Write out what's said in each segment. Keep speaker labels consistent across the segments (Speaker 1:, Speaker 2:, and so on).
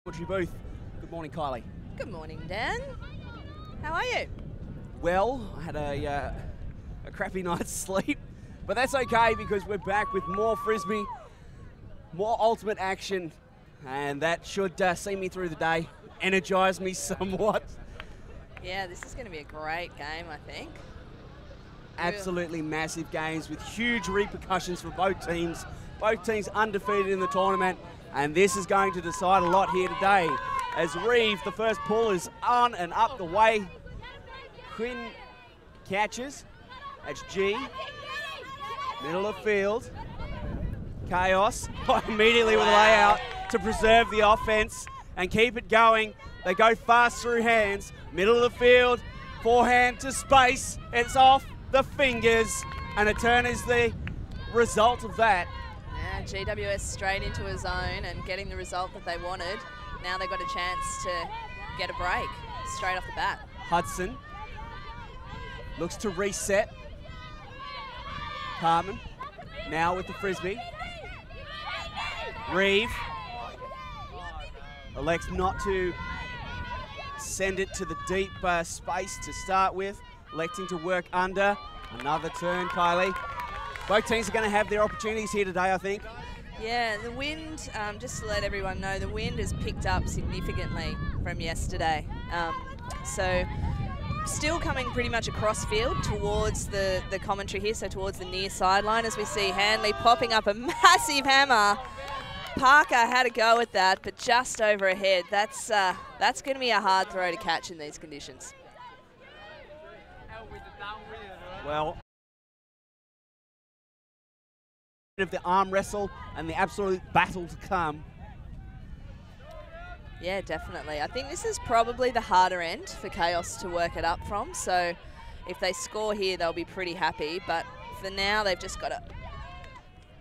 Speaker 1: Audrey Booth. Good morning, Kylie.
Speaker 2: Good morning, Dan. How are you?
Speaker 1: Well, I had a crappy night's sleep, but that's okay because we're back with more Frisbee, more ultimate action, and that should see me through the day, energise me somewhat.
Speaker 2: Yeah, this is going to be a great game, I think.
Speaker 1: Absolutely massive games with huge repercussions for both teams. Both teams undefeated in the tournament, and this is going to decide a lot here today. As Reeve, the first pull is on and up the way. Quinn catches. That's G. Middle of field. Kaos immediately with a layout to preserve the offense and keep it going. They go fast through hands. Middle of the field. Forehand to space. It's off the fingers, and a turn is the result of that.
Speaker 2: Yeah, GWS straight into a zone and getting the result that they wanted. Now they've got a chance to get a break straight off the bat.
Speaker 1: Hudson looks to reset. Carmen now with the Frisbee. Reeve elects not to send it to the deep space to start with, electing to work under. Another turn, Kylie. Both teams are going to have their opportunities here today, I think.
Speaker 2: Yeah, the wind, just to let everyone know, the wind has picked up significantly from yesterday. So still coming pretty much across field towards the commentary here, so towards the near sideline, as we see Hanley popping up a massive hammer. Parker had a go at that, but just overhead. That's going to be a hard throw to catch in these conditions.
Speaker 1: Well, of the arm wrestle and the absolute battle to come.
Speaker 2: Yeah, definitely. I think this is probably the harder end for Kaos to work it up from. So if they score here, they'll be pretty happy. But for now, they've just got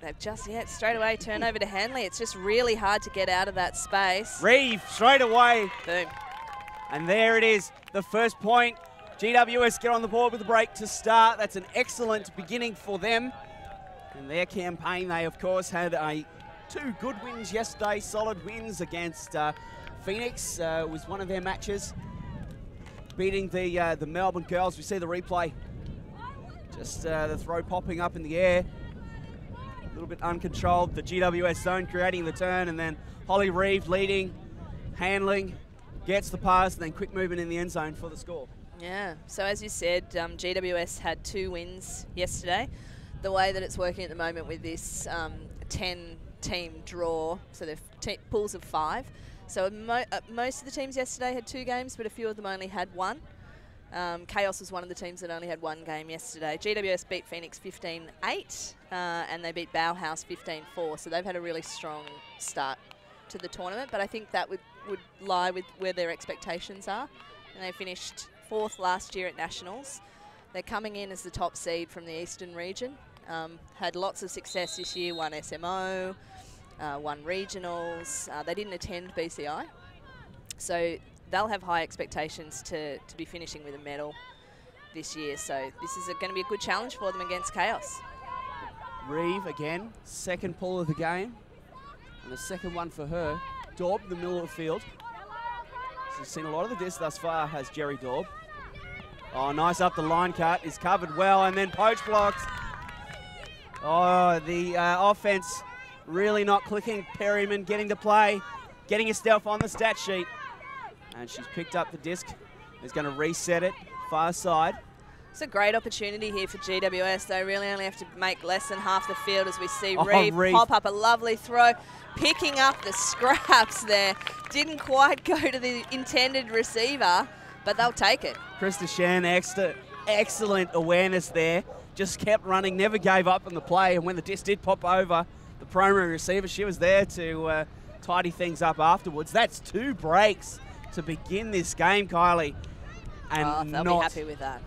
Speaker 2: to, straight away turn over to Hanley. It's just really hard to get out of that space.
Speaker 1: Reeve straight away.
Speaker 2: Boom.
Speaker 1: And there it is, the first point. GWS get on the board with the break to start. That's an excellent beginning for them. In their campaign, they, of course, had two good wins yesterday, solid wins against Phoenix. Was one of their matches, beating the Melbourne girls. We see the replay. Just the throw popping up in the air. A little bit uncontrolled. The GWS zone creating the turn, and then Holly Reeve leading, handling, gets the pass, and then quick movement in the end zone for the score.
Speaker 2: Yeah, so as you said, GWS had 2 wins yesterday. The way that it's working at the moment with this 10-team draw, so they're pools of 5. So most of the teams yesterday had 2 games, but a few of them only had 1. Kaos was one of the teams that only had 1 game yesterday. GWS beat Phoenix 15-8, and they beat Bauhaus 15-4. So they've had a really strong start to the tournament, but I think that would lie with where their expectations are. And they finished 4th last year at Nationals. They're coming in as the top seed from the Eastern region. Had lots of success this year, won SMO, won regionals. They didn't attend BCI. So they'll have high expectations to be finishing with a medal this year. So this is going to be a good challenge for them against Kaos.
Speaker 1: Reeve again, second pull of the game. And the second one for her. Daub, the middle of the field. She's seen a lot of the disc thus far, has Jerry Daub. Oh, nice up the line cut, is covered well, and then poach blocks. Oh, the offense really not clicking. Perryman getting to play, getting herself on the stat sheet. And she's picked up the disc, is going to reset it, far side.
Speaker 2: It's a great opportunity here for GWS. They really only have to make less than half the field as we see Reeve pop up a lovely throw, picking up the scraps there. Didn't quite go to the intended receiver, but they'll take it.
Speaker 1: Krista Shan, excellent awareness there. Just kept running, never gave up on the play. And when the disc did pop over the primary receiver, she was there to tidy things up afterwards. That's 2 breaks to begin this game, Kylie. And
Speaker 2: they'll be happy with that.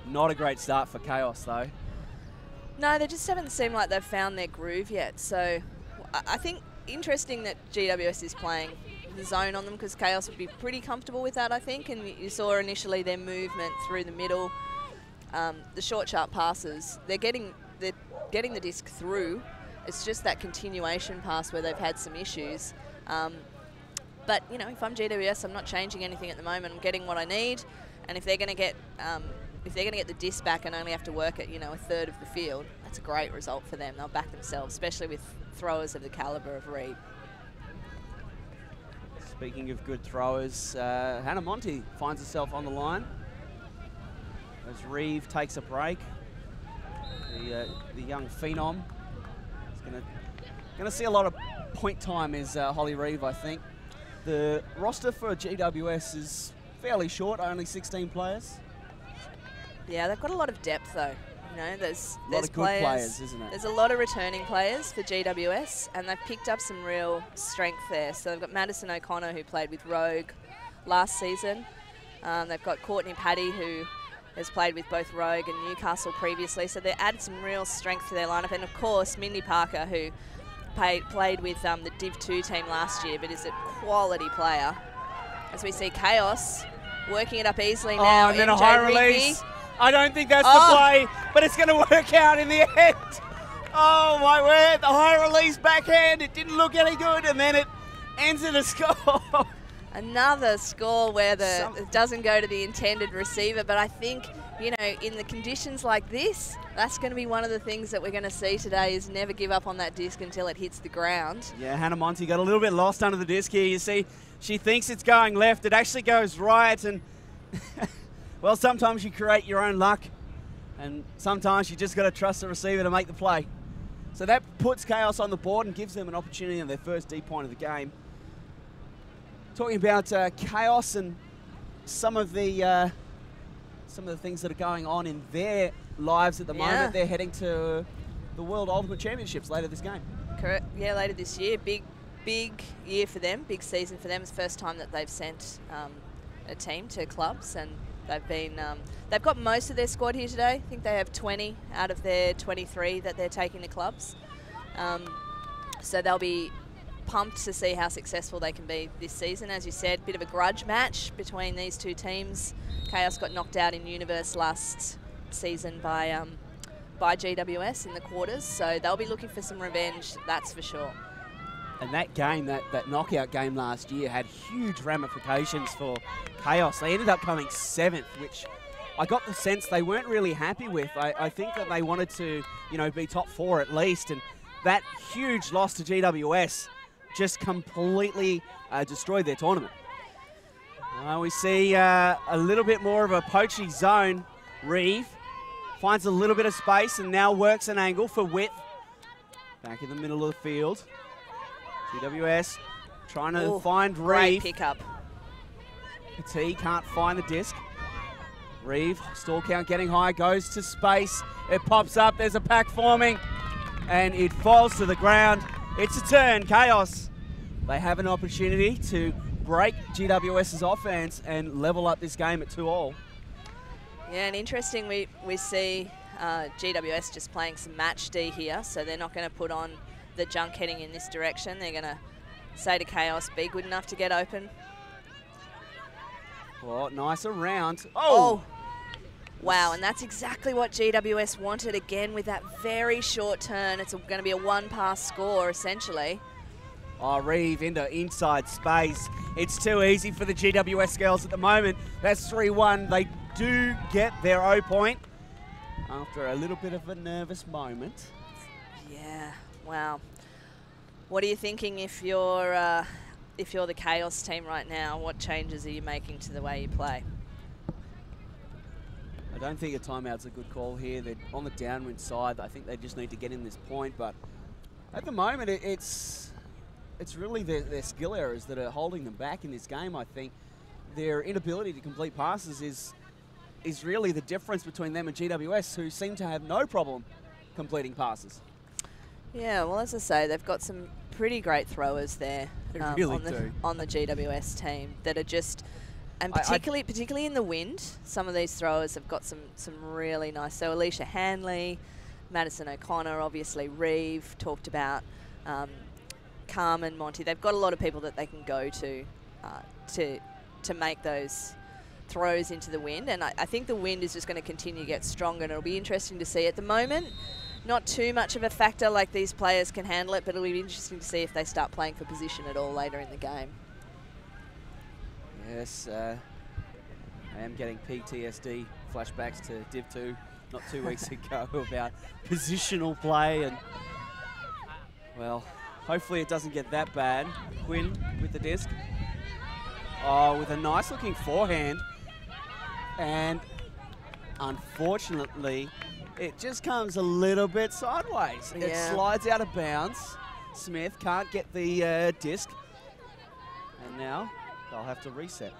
Speaker 1: Not a great start for Kaos, though.
Speaker 2: No, they just haven't seemed like they've found their groove yet. So I think interesting that GWS is playing the zone on them because Kaos would be pretty comfortable with that, I think. And you saw initially their movement through the middle, the short, sharp passes. They're getting the disc through. It's just that continuation pass where they've had some issues. But, you know, if I'm GWS, I'm not changing anything at the moment. I'm getting what I need. And if they're going to get the disc back and only have to work at, you know, a third of the field, that's a great result for them. They'll back themselves, especially with throwers of the calibre of Reed.
Speaker 1: Speaking of good throwers, Hannah Monty finds herself on the line as Reeve takes a break. The young phenom is going to see a lot of point time is Holly Reeve, I think. The roster for GWS is fairly short, only 16 players.
Speaker 2: Yeah, they've got a lot of depth though. You know, there's
Speaker 1: a lot of good players, isn't it?
Speaker 2: There's a lot of returning players for GWS, and they've picked up some real strength there. So they've got Madison O'Connor, who played with Rogue last season. They've got Courtney Paddy, who has played with both Rogue and Newcastle previously. So they added some real strength to their lineup. And of course, Mindy Parker, who played with the Div 2 team last year, but is a quality player. As we see Kaos working it up easily now.
Speaker 1: And then a high release. I don't think that's the play, but it's going to work out in the end. Oh, my word. The high release backhand, it didn't look any good, and then it ends in a score.
Speaker 2: Another score where it doesn't go to the intended receiver, but I think, you know, in the conditions like this, that's going to be one of the things that we're going to see today is never give up on that disc until it hits the ground. Yeah,
Speaker 1: Hannah Monty got a little bit lost under the disc here. You see, she thinks it's going left. It actually goes right, and well, sometimes you create your own luck, and sometimes you just got to trust the receiver to make the play. So that puts Kaos on the board and gives them an opportunity on their first D point of the game. Talking about Kaos and some of the things that are going on in their lives at the moment. They're heading to the World Ultimate Championships later this game.
Speaker 2: Correct. Yeah, later this year. Big year for them. Big season for them. It's the first time that they've sent a team to clubs, and they've got most of their squad here today. I think they have 20 out of their 23 that they're taking to clubs. So they'll be pumped to see how successful they can be this season. As you said, bit of a grudge match between these two teams. Kaos got knocked out in Universe last season by GWS in the quarters, so they'll be looking for some revenge, that's for sure.
Speaker 1: And that game, that knockout game last year, had huge ramifications for Kaos. They ended up coming 7th, which I got the sense they weren't really happy with. I think that they wanted to, you know, be top 4 at least, and that huge loss to GWS just completely destroyed their tournament. We see a little bit more of a poachy zone. Reeve finds a little bit of space and now works an angle for width. Back in the middle of the field. GWS trying to find Reeve.
Speaker 2: Great pickup.
Speaker 1: Petit can't find the disc. Reeve, stall count getting high, goes to space. It pops up, there's a pack forming, and it falls to the ground. It's a turn, Kaos. They have an opportunity to break GWS's offense and level up this game at 2-all.
Speaker 2: Yeah, and interesting, we see GWS just playing some match D here, so they're not going to put on the junk heading in this direction. They're going to say to Kaos, be good enough to get open.
Speaker 1: Oh, nice around.
Speaker 2: Oh! Wow, and that's exactly what GWS wanted again with that very short turn. It's going to be a one-pass score, essentially.
Speaker 1: Oh, Reeve into inside space. It's too easy for the GWS girls at the moment. That's 3-1. They do get their O point after a little bit of a nervous moment.
Speaker 2: Yeah, wow. What are you thinking if you're the Kaos team right now? What changes are you making to the way you play?
Speaker 1: I don't think a timeout's a good call here. They're on the downwind side. I think they just need to get in this point. But at the moment, it's really their skill errors that are holding them back in this game, I think. Their inability to complete passes is really the difference between them and GWS, who seem to have no problem completing passes. Yeah,
Speaker 2: well, as I say, they've got some pretty great throwers there
Speaker 1: really
Speaker 2: on the GWS team that are just... And particularly in the wind, some of these throwers have got some really nice. So Alicia Hanley, Madison O'Connor, obviously Reeve, talked about Carmen, Monty. They've got a lot of people that they can go to make those throws into the wind. And I think the wind is just going to continue to get stronger, and it'll be interesting to see. At the moment, not too much of a factor, like these players can handle it, but it'll be interesting to see if they start playing for position at all later in the game.
Speaker 1: Yes, I am getting PTSD flashbacks to Div 2 not 2 weeks ago about positional play, and well, hopefully it doesn't get that bad. Quinn with the disc. Oh, with a nice looking forehand, and unfortunately it just comes a little bit sideways.
Speaker 2: Yeah.
Speaker 1: It slides out of bounds. Smith can't get the disc, and now they'll have to reset.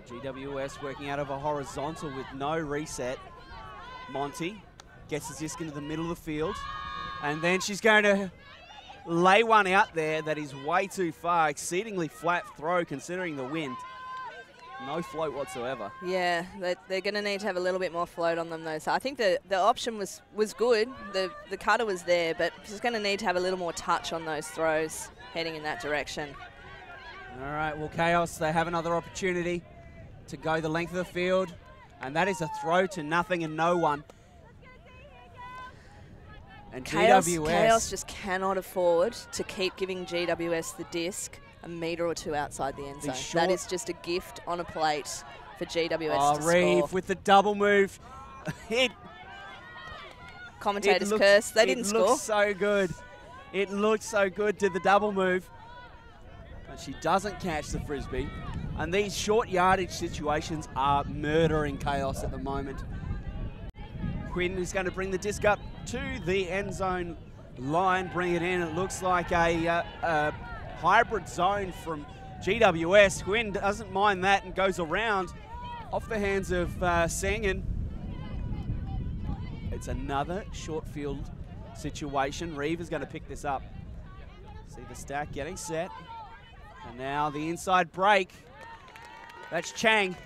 Speaker 1: GWS working out of a horizontal with no reset. Monty gets the disc into the middle of the field, and then she's going to lay one out there that is way too far. Exceedingly flat throw considering the wind. No float whatsoever.
Speaker 2: Yeah, they're going to need to have a little bit more float on them though. So I think the option was good. The cutter was there, but she's going to need to have a little more touch on those throws heading in that direction.
Speaker 1: All right, well, Kaos, they have another opportunity to go the length of the field, and that is a throw to nothing and no one. And
Speaker 2: Kaos just cannot afford to keep giving GWS the disc a metre or two outside the end zone. That is just a gift on a plate for GWS to
Speaker 1: Reeve
Speaker 2: score.
Speaker 1: with the double move.
Speaker 2: Commentators curse. They didn't score.
Speaker 1: It looks so good. It looked so good, did the double move. But she doesn't catch the Frisbee. And these short yardage situations are murdering Kaos at the moment. Quinn is going to bring the disc up to the end zone line, bring it in. It looks like a hybrid zone from GWS. Quinn doesn't mind that and goes around off the hands of Sengen. It's another short field situation. Reeve is going to pick this up. See the stack getting set. And now the inside break. That's Chang.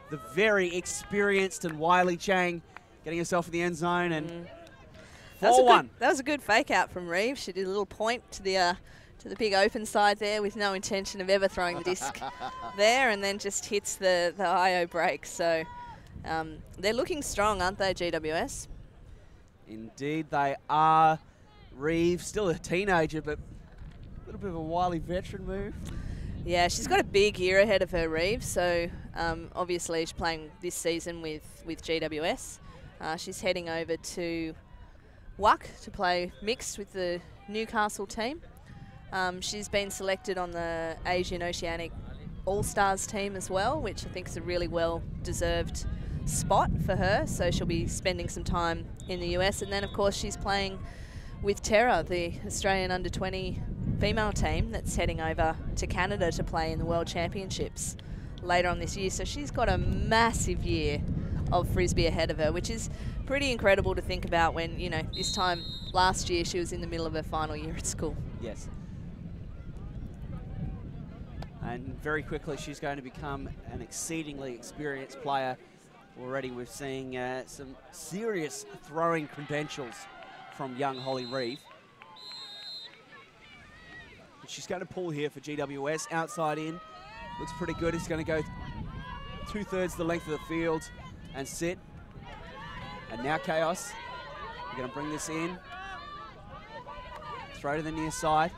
Speaker 1: The very experienced and wily Chang getting herself in the end zone, and 4-1.
Speaker 2: That was a good fake out from Reeve. She did a little point to the big open side there with no intention of ever throwing the disc there, and then just hits the IO break. So they're looking strong, aren't they, GWS?
Speaker 1: Indeed they are. Reeve, still a teenager, but a little bit of a wily veteran move.
Speaker 2: Yeah, she's got a big year ahead of her, Reeve. So obviously she's playing this season with GWS. She's heading over to WUC to play mixed with the Newcastle team. She's been selected on the Asian Oceanic All-Stars team as well, which I think is a really well-deserved spot for her. So she'll be spending some time in the US. And then, of course, she's playing with Tara, the Australian under-20 female team that's heading over to Canada to play in the World Championships later on this year. So she's got a massive year of Frisbee ahead of her, which is pretty incredible to think about when, you know, this time last year she was in the middle of her final year at school.
Speaker 1: Yes. And very quickly she's going to become an exceedingly experienced player. Already we're seeing some serious throwing credentials from young Holly Reeve. She's going to pull here for GWS, outside in. Looks pretty good. It's going to go 2/3 the length of the field and sit. And now Kaos. We're going to bring this in. Throw to the near side.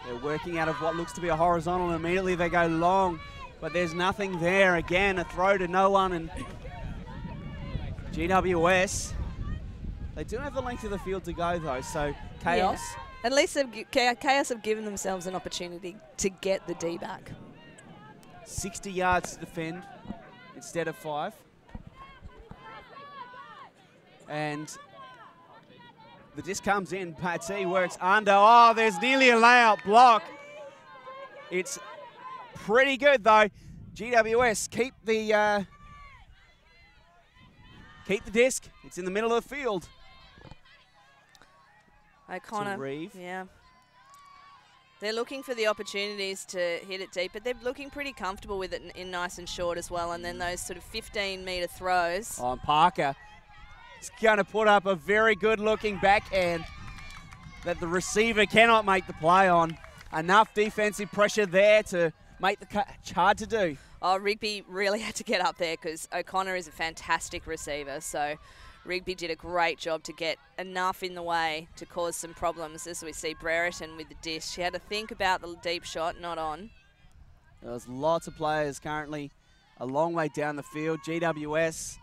Speaker 1: They're working out of what looks to be a horizontal, and immediately they go long, but there's nothing there. Again, a throw to no one, and GWS. They do have the length of the field to go though, so Kaos.
Speaker 2: Yeah. At least Kaos have given themselves an opportunity to get the D back.
Speaker 1: 60 yards to defend instead of 5. And the disc comes in. Patsy works under. Oh, there's nearly a layout block. It's pretty good though. GWS keep the disc. It's in the middle of the field.
Speaker 2: O'Connor,
Speaker 1: Reeve.
Speaker 2: yeah. They're looking for the opportunities to hit it deep, but they're looking pretty comfortable with it in nice and short as well. And then those sort of 15-metre throws.
Speaker 1: Oh, and Parker is going to put up a very good-looking backhand that the receiver cannot make the play on. Enough defensive pressure there to make the catch hard to do.
Speaker 2: Oh, Rigby really had to get up there because O'Connor is a fantastic receiver. So Rigby did a great job to get enough in the way to cause some problems, as we see Brereton with the dish. She had to think about the deep shot, not on.
Speaker 1: There's lots of players currently a long way down the field. GWS,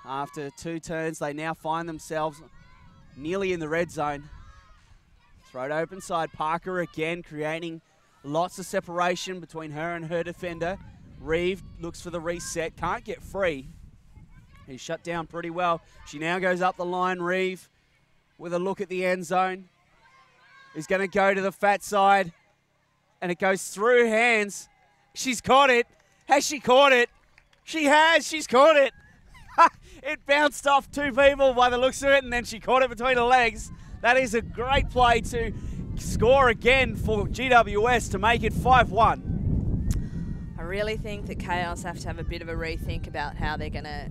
Speaker 1: after 2 turns, they now find themselves nearly in the red zone. Throw to open side. Parker again creating lots of separation between her and her defender. Reeve looks for the reset, can't get free. He's shut down pretty well. She now goes up the line. Reeve with a look at the end zone. Is going to go to the fat side. And it goes through hands. She's caught it. Has she caught it? She has. She's caught it. It bounced off 2 people by the looks of it, and then she caught it between her legs. That is a great play to score again for GWS to make it 5-1.
Speaker 2: I really think that Kaos have to have a bit of a rethink about how they're going to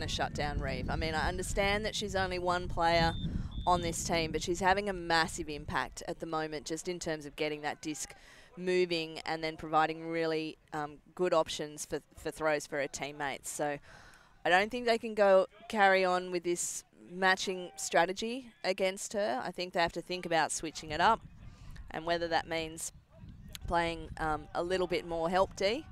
Speaker 2: shut down Reeve. I mean, I understand that she's only one player on this team, but she's having a massive impact at the moment just in terms of getting that disc moving and then providing really good options for throws for her teammates. So I don't think they can carry on with this matching strategy against her. I think they have to think about switching it up, and whether that means playing a little bit more help D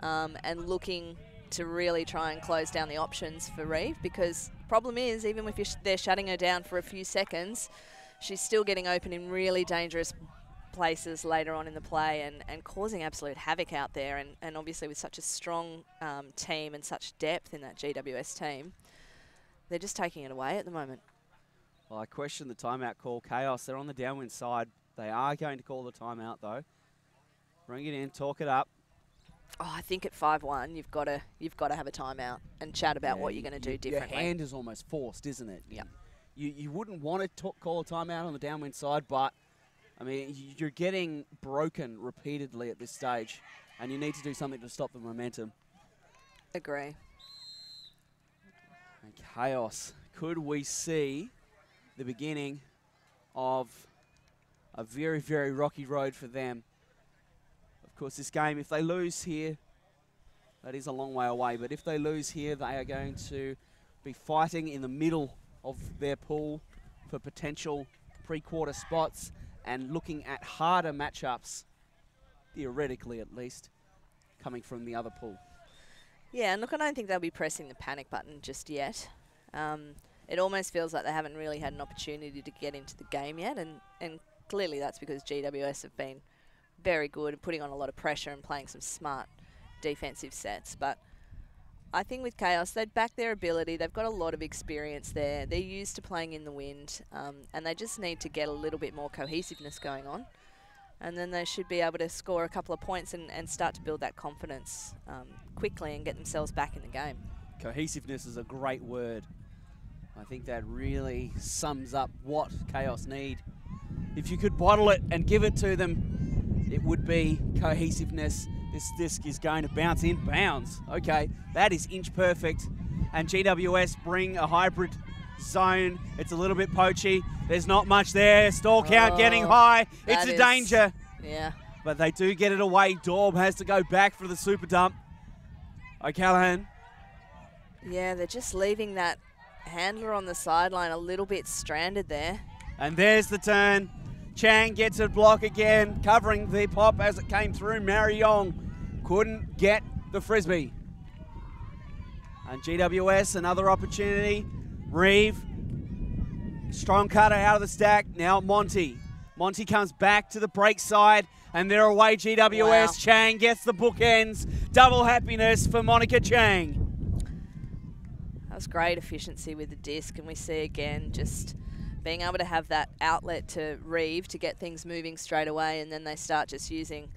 Speaker 2: and looking to really try and close down the options for Reeve, because the problem is, even if they're shutting her down for a few seconds, she's still getting open in really dangerous places later on in the play and causing absolute havoc out there. And obviously with such a strong team and such depth in that GWS team, they're just taking it away at the moment.
Speaker 1: Well, I question the timeout call. Kaos, they're on the downwind side. They are going to call the timeout though. Bring it in, talk it up.
Speaker 2: Oh, I think at 5-1, you've got to have a timeout and chat about what you're going to do differently.
Speaker 1: Your hand is almost forced, isn't it?
Speaker 2: Yeah.
Speaker 1: You wouldn't want to call a timeout on the downwind side, but I mean, you're getting broken repeatedly at this stage, and you need to do something to stop the momentum.
Speaker 2: Agree.
Speaker 1: And Kaos, could we see the beginning of a very, very rocky road for them? Of course, this game, if they lose here, that is a long way away. But if they lose here, they are going to be fighting in the middle of their pool for potential pre-quarter spots and looking at harder matchups, theoretically at least, coming from the other pool.
Speaker 2: Yeah, and look, I don't think they'll be pressing the panic button just yet. It almost feels like they haven't really had an opportunity to get into the game yet, and clearly that's because GWS have been very good at putting on a lot of pressure and playing some smart defensive sets. But I think with Kaos, they'd back their ability. They've got a lot of experience there. They're used to playing in the wind, and they just need to get a little bit more cohesiveness going on. And then they should be able to score a couple of points and start to build that confidence quickly and get themselves back in the game.
Speaker 1: Cohesiveness is a great word. I think that really sums up what Kaos need. If you could bottle it and give it to them, it would be cohesiveness. This disc is going to bounce in bounds. Okay, that is inch perfect. And GWS bring a hybrid zone. It's a little bit poachy. There's not much there. Stall count getting high. It's a danger.
Speaker 2: Yeah.
Speaker 1: But they do get it away. Daub has to go back for the super dump. O'Callaghan.
Speaker 2: Yeah, they're just leaving that handler on the sideline a little bit stranded there.
Speaker 1: And there's the turn. Chang gets a block again, covering the pop as it came through. Mariong couldn't get the frisbee. And GWS, another opportunity. Reeve, strong cutter out of the stack. Now Monty. Monty comes back to the break side, and they're away GWS. Wow. Chang gets the bookends. Double happiness for Monica Chang.
Speaker 2: That was great efficiency with the disc, and we see again just being able to have that outlet to Reeve to get things moving straight away, and then they start just using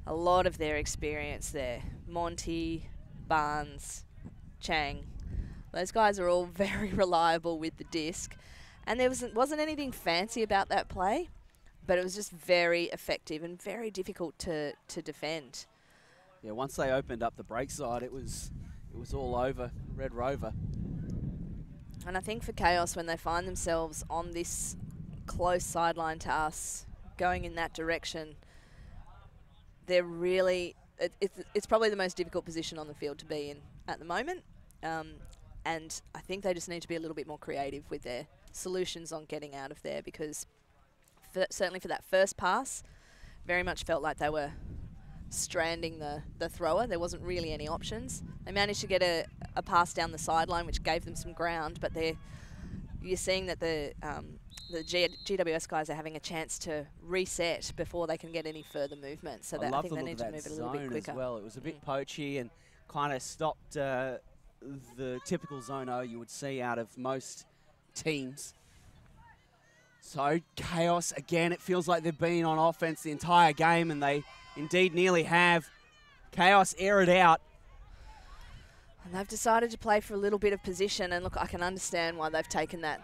Speaker 2: a lot of their experience there. Monty, Barnes, Chang. Those guys are all very reliable with the disc. And there wasn't anything fancy about that play, but it was just very effective and very difficult to defend.
Speaker 1: Yeah, once they opened up the break side, it was all over. Red Rover.
Speaker 2: And I think for Kaos, when they find themselves on this close sideline to us, going in that direction, they're really, it's probably the most difficult position on the field to be in at the moment. And I think they just need to be a little bit more creative with their solutions on getting out of there, because certainly for that first pass, very much felt like they were stranding the thrower. There wasn't really any options. They managed to get a pass down the sideline, which gave them some ground, but you're seeing that the GWS guys are having a chance to reset before they can get any further movement. So I think they need to move it a little bit quicker.
Speaker 1: As well. It was a bit poachy and kind of stopped the typical zone O you would see out of most teams. So Kaos, again, it feels like they've been on offense the entire game, and they indeed nearly have. Kaos air it out.
Speaker 2: And they've decided to play for a little bit of position, and look, I can understand why they've taken that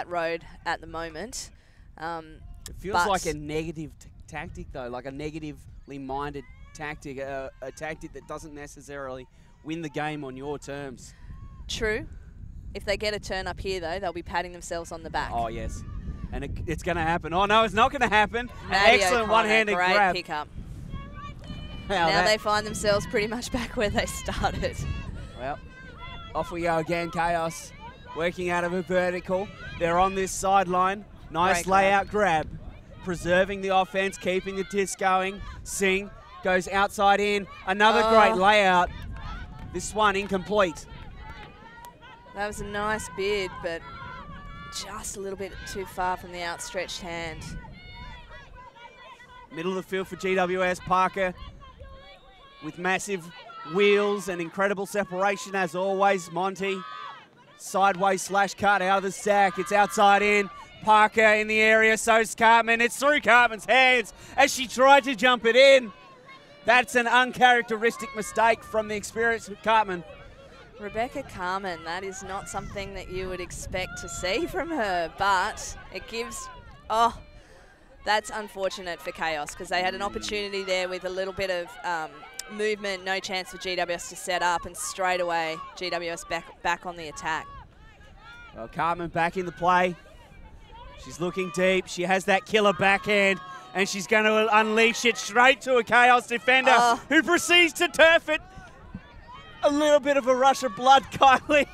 Speaker 2: road at the moment.
Speaker 1: It feels like a negative tactic, though, like a negatively minded tactic, a tactic that doesn't necessarily win the game on your terms.
Speaker 2: True. If they get a turn up here, though, they'll be patting themselves on the back.
Speaker 1: Oh, yes. And it's going to happen. Oh, no, it's not going to happen.
Speaker 2: Maddie
Speaker 1: Excellent one-handed grab.
Speaker 2: Great pickup. Now they find themselves pretty much back where they started.
Speaker 1: Well, off we go again, Kaos. Working out of a vertical. They're on this sideline. Nice layout grab. Preserving the offense, keeping the disc going. Singh goes outside in. Another great layout. This one incomplete.
Speaker 2: That was a nice bid, but just a little bit too far from the outstretched hand.
Speaker 1: Middle of the field for GWS. Parker with massive wheels and incredible separation as always. Monty, sideways slash cut out of the sack. It's outside in. Parker in the area, so's Cartman. It's through Cartman's hands as she tried to jump it in. That's an uncharacteristic mistake from the experience with Cartman.
Speaker 2: Rebecca Carman, that is not something that you would expect to see from her, but it gives, that's unfortunate for Kaos, because they had an opportunity there with a little bit of movement, no chance for GWS to set up, and straight away GWS back on the attack.
Speaker 1: Well, Cartman back in the play. She's looking deep. She has that killer backhand, and she's going to unleash it straight to a Kaos defender who proceeds to turf it. A little bit of a rush of blood, Kylie.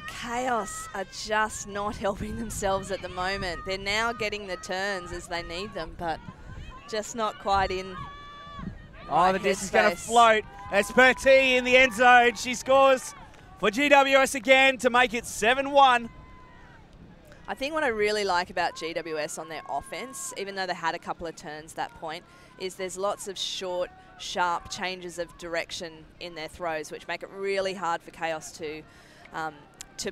Speaker 2: Kaos are just not helping themselves at the moment. They're now getting the turns as they need them, but just not quite in.
Speaker 1: Oh, the disc is going to float. That's Perty in the end zone. She scores for GWS again to make it 7-1.
Speaker 2: I think what I really like about GWS on their offense, even though they had a couple of turns that point, is there's lots of short, sharp changes of direction in their throws, which make it really hard for Kaos to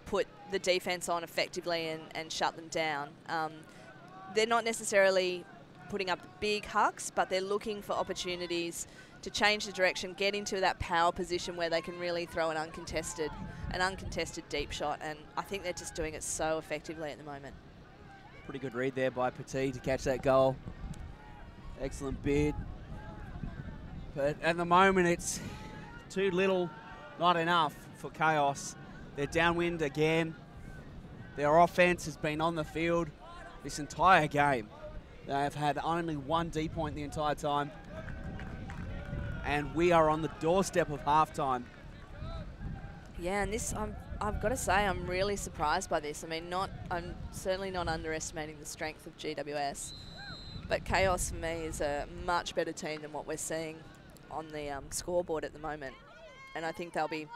Speaker 2: put the defense on effectively and shut them down. They're not necessarily putting up big hucks, but they're looking for opportunities to change the direction, get into that power position where they can really throw an uncontested deep shot, and I think they're just doing it so effectively at the moment.
Speaker 1: Pretty good read there by Petit to catch that goal. Excellent bid. But at the moment, it's too little, not enough for Kaos. They're downwind again. Their offense has been on the field this entire game. They have had only one D point the entire time. And we are on the doorstep of halftime.
Speaker 2: Yeah, and this, I've got to say, I'm really surprised by this. I mean, I'm certainly not underestimating the strength of GWS, but Kaos for me is a much better team than what we're seeing on the scoreboard at the moment. And I think they'll be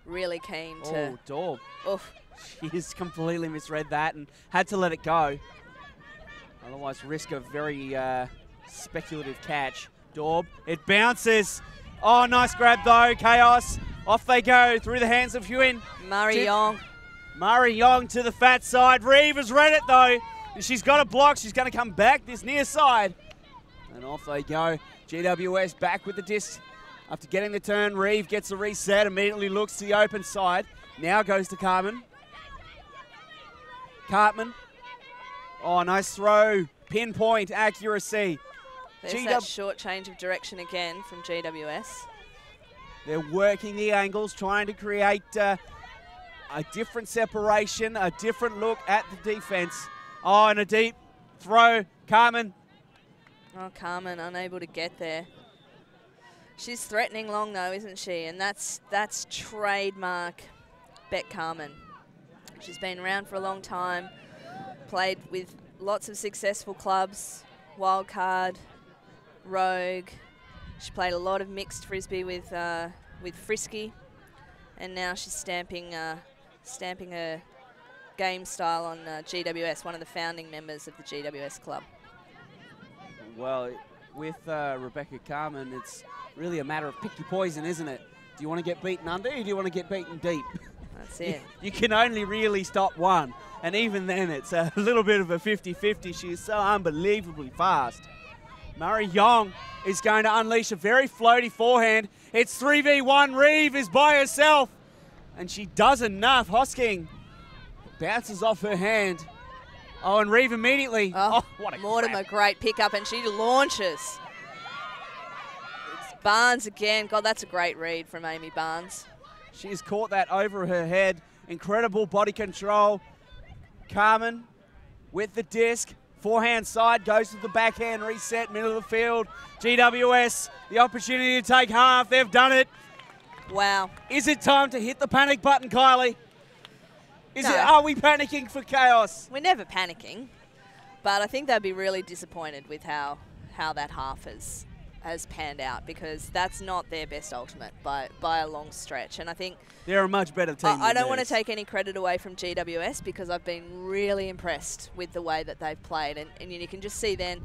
Speaker 2: really keen to...
Speaker 1: Oh, Daub.
Speaker 2: Oof.
Speaker 1: She has completely misread that and had to let it go. Otherwise, risk a very speculative catch. Daub, it bounces. Oh, nice grab though, Kaos. Off they go through the hands of Huyn.
Speaker 2: Murray Yong.
Speaker 1: Murray Yong to the fat side. Reeve has read it though. And she's got a block. She's going to come back this near side. And off they go. GWS back with the disc. After getting the turn, Reeve gets a reset, immediately looks to the open side. Now goes to Cartman. Cartman. Oh, nice throw. Pinpoint accuracy.
Speaker 2: There's that short change of direction again from GWS.
Speaker 1: They're working the angles, trying to create a different separation, a different look at the defense. Oh, and a deep throw. Cartman.
Speaker 2: Oh, Cartman unable to get there. She's threatening long though, isn't she? And that's trademark Beck Carmen. She's been around for a long time, played with lots of successful clubs, Wildcard, Rogue. She played a lot of mixed frisbee with Frisky, and now she's stamping her game style on GWS, one of the founding members of the GWS club.
Speaker 1: Well, with Rebecca Carmen, it's really a matter of pick your poison, isn't it? Do you want to get beaten under, or do you want to get beaten deep?
Speaker 2: That's it.
Speaker 1: You can only really stop one, and even then it's a little bit of a 50-50. She's so unbelievably fast. Murray Yong is going to unleash a very floaty forehand. It's 3v1. Reeve is by herself, and she does enough. Hosking bounces off her hand. Oh, and Reeve immediately. Oh, what a
Speaker 2: Mortimer,
Speaker 1: grab.
Speaker 2: great pickup, and she launches. It's Barnes again. God, that's a great read from Amy Barnes.
Speaker 1: She's caught that over her head. Incredible body control. Carmen with the disc. Forehand side goes to the backhand reset, middle of the field. GWS, the opportunity to take half. They've done it.
Speaker 2: Wow.
Speaker 1: Is it time to hit the panic button, Kylie?
Speaker 2: No.
Speaker 1: Are we panicking for Kaos?
Speaker 2: We're never panicking, but I think they'd be really disappointed with how that half has panned out, because that's not their best ultimate by a long stretch. And I think
Speaker 1: they're a much better team.
Speaker 2: I don't want to take any credit away from GWS, because I've been really impressed with the way that they've played, and you can just see then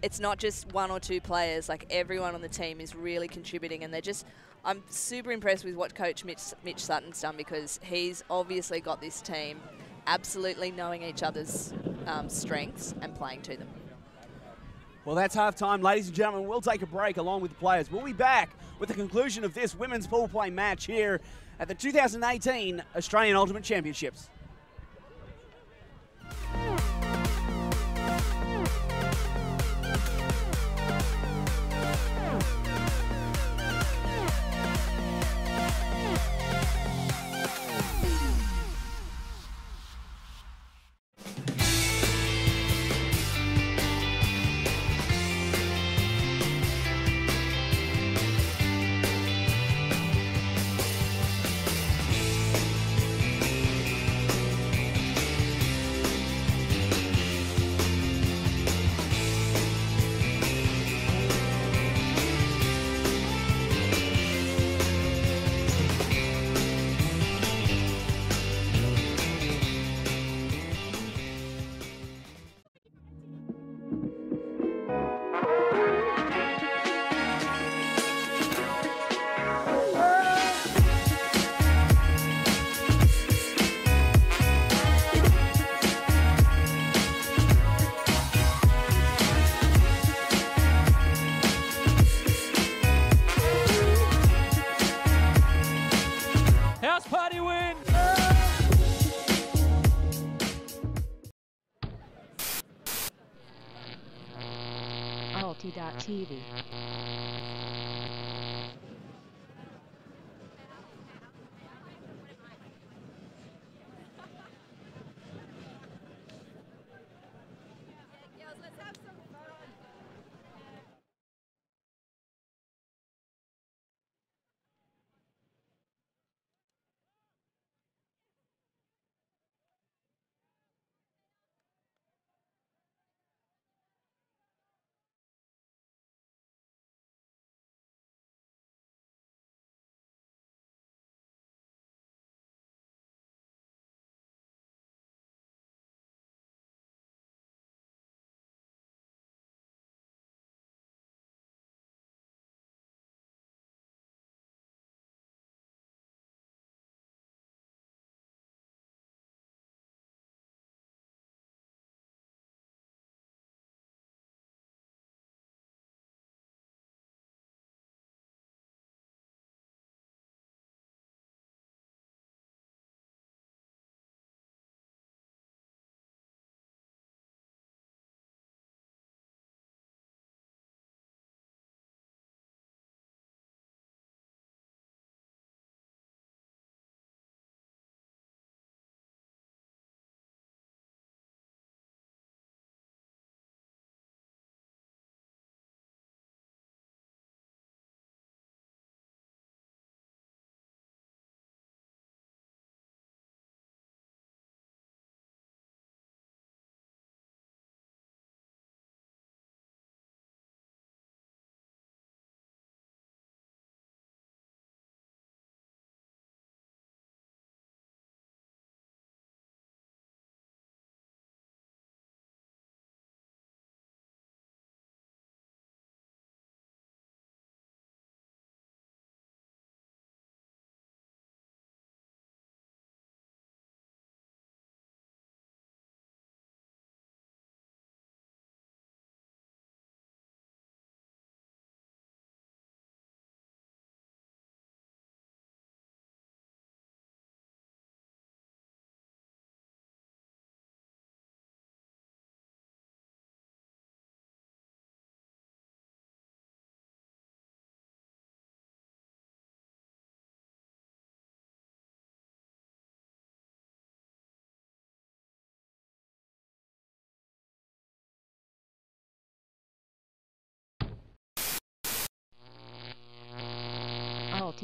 Speaker 2: it's not just one or two players, like everyone on the team is really contributing, and I'm super impressed with what Coach Mitch Sutton's done, because he's obviously got this team absolutely knowing each other's strengths and playing to them.
Speaker 1: Well, that's halftime, ladies and gentlemen. We'll take a break along with the players. We'll be back with the conclusion of this women's pool play match here at the 2018 Australian Ultimate Championships.
Speaker 3: House party win!
Speaker 4: Alti.tv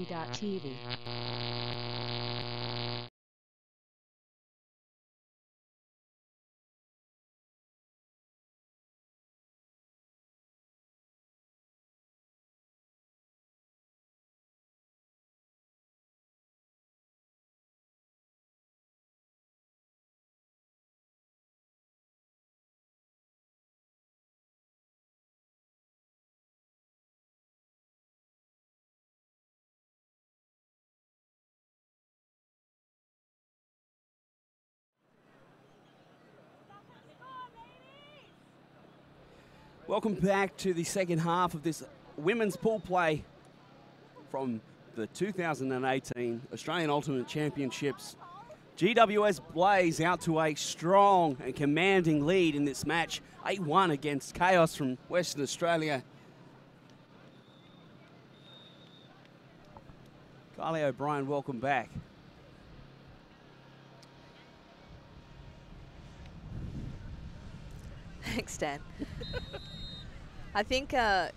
Speaker 4: Party.tv.
Speaker 1: Welcome back to the second half of this women's pool play from the 2018 Australian Ultimate Championships. GWS blaze out to a strong and commanding lead in this match, 8-1 against Kaos from Western Australia. Kylie O'Brien, welcome back.
Speaker 2: Thanks, Dan. I think,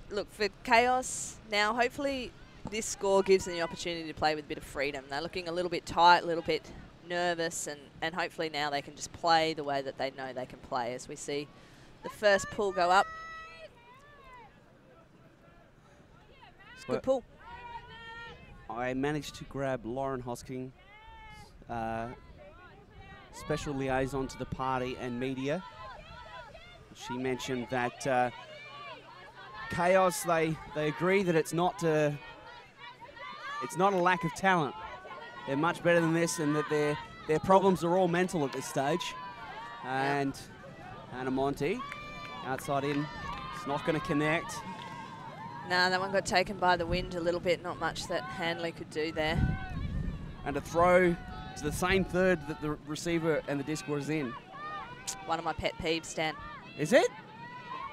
Speaker 2: look, for Kaos now, hopefully this score gives them the opportunity to play with a bit of freedom. They're looking a little bit tight, a little bit nervous, and hopefully now they can just play the way that they know they can play as we see the first pull go up. Good pull.
Speaker 1: I managed to grab Lauren Hosking, special liaison to the party and media. She mentioned that Kaos, they agree that it's not a lack of talent. They're much better than this, and that their problems are all mental at this stage. And Hannah Monty, outside in, it's not going to connect.
Speaker 2: Nah, that one got taken by the wind a little bit. Not much that Hanley could do there.
Speaker 1: And a throw to the same third that the receiver and the disc was in.
Speaker 2: One of my pet peeves, Stan.
Speaker 1: Is it?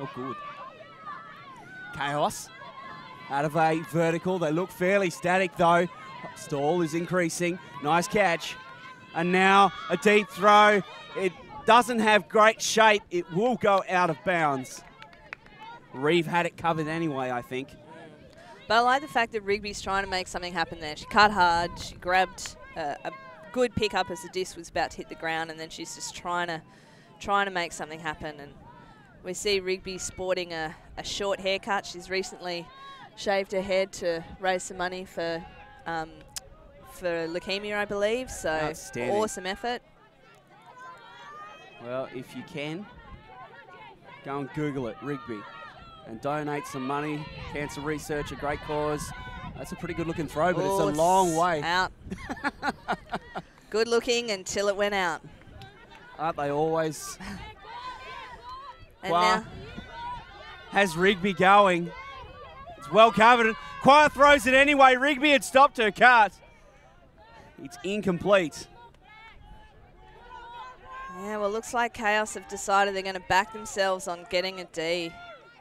Speaker 1: Oh, good. Kaos out of a vertical. They look fairly static, though. Stall is increasing. Nice catch. And now a deep throw. It doesn't have great shape. It will go out of bounds. Reeve had it covered anyway, I think.
Speaker 2: But I like the fact that Rigby's trying to make something happen there. She cut hard. She grabbed a good pickup as the disc was about to hit the ground, and then she's just trying to make something happen. And we see Rigby sporting a short haircut. She's recently shaved her head to raise some money for leukemia, I believe. So awesome effort.
Speaker 1: Well, if you can, go and Google it, Rigby, and donate some money. Cancer research, a great cause. That's a pretty good looking throw, but it's a long way.
Speaker 2: Out. Good looking until it went out.
Speaker 1: Aren't they always?
Speaker 2: And
Speaker 1: Qua
Speaker 2: now
Speaker 1: has Rigby going. It's well covered. Qua throws it anyway. Rigby had stopped her cut. It's incomplete.
Speaker 2: Yeah, well, looks like Kaos have decided they're going to back themselves on getting a D,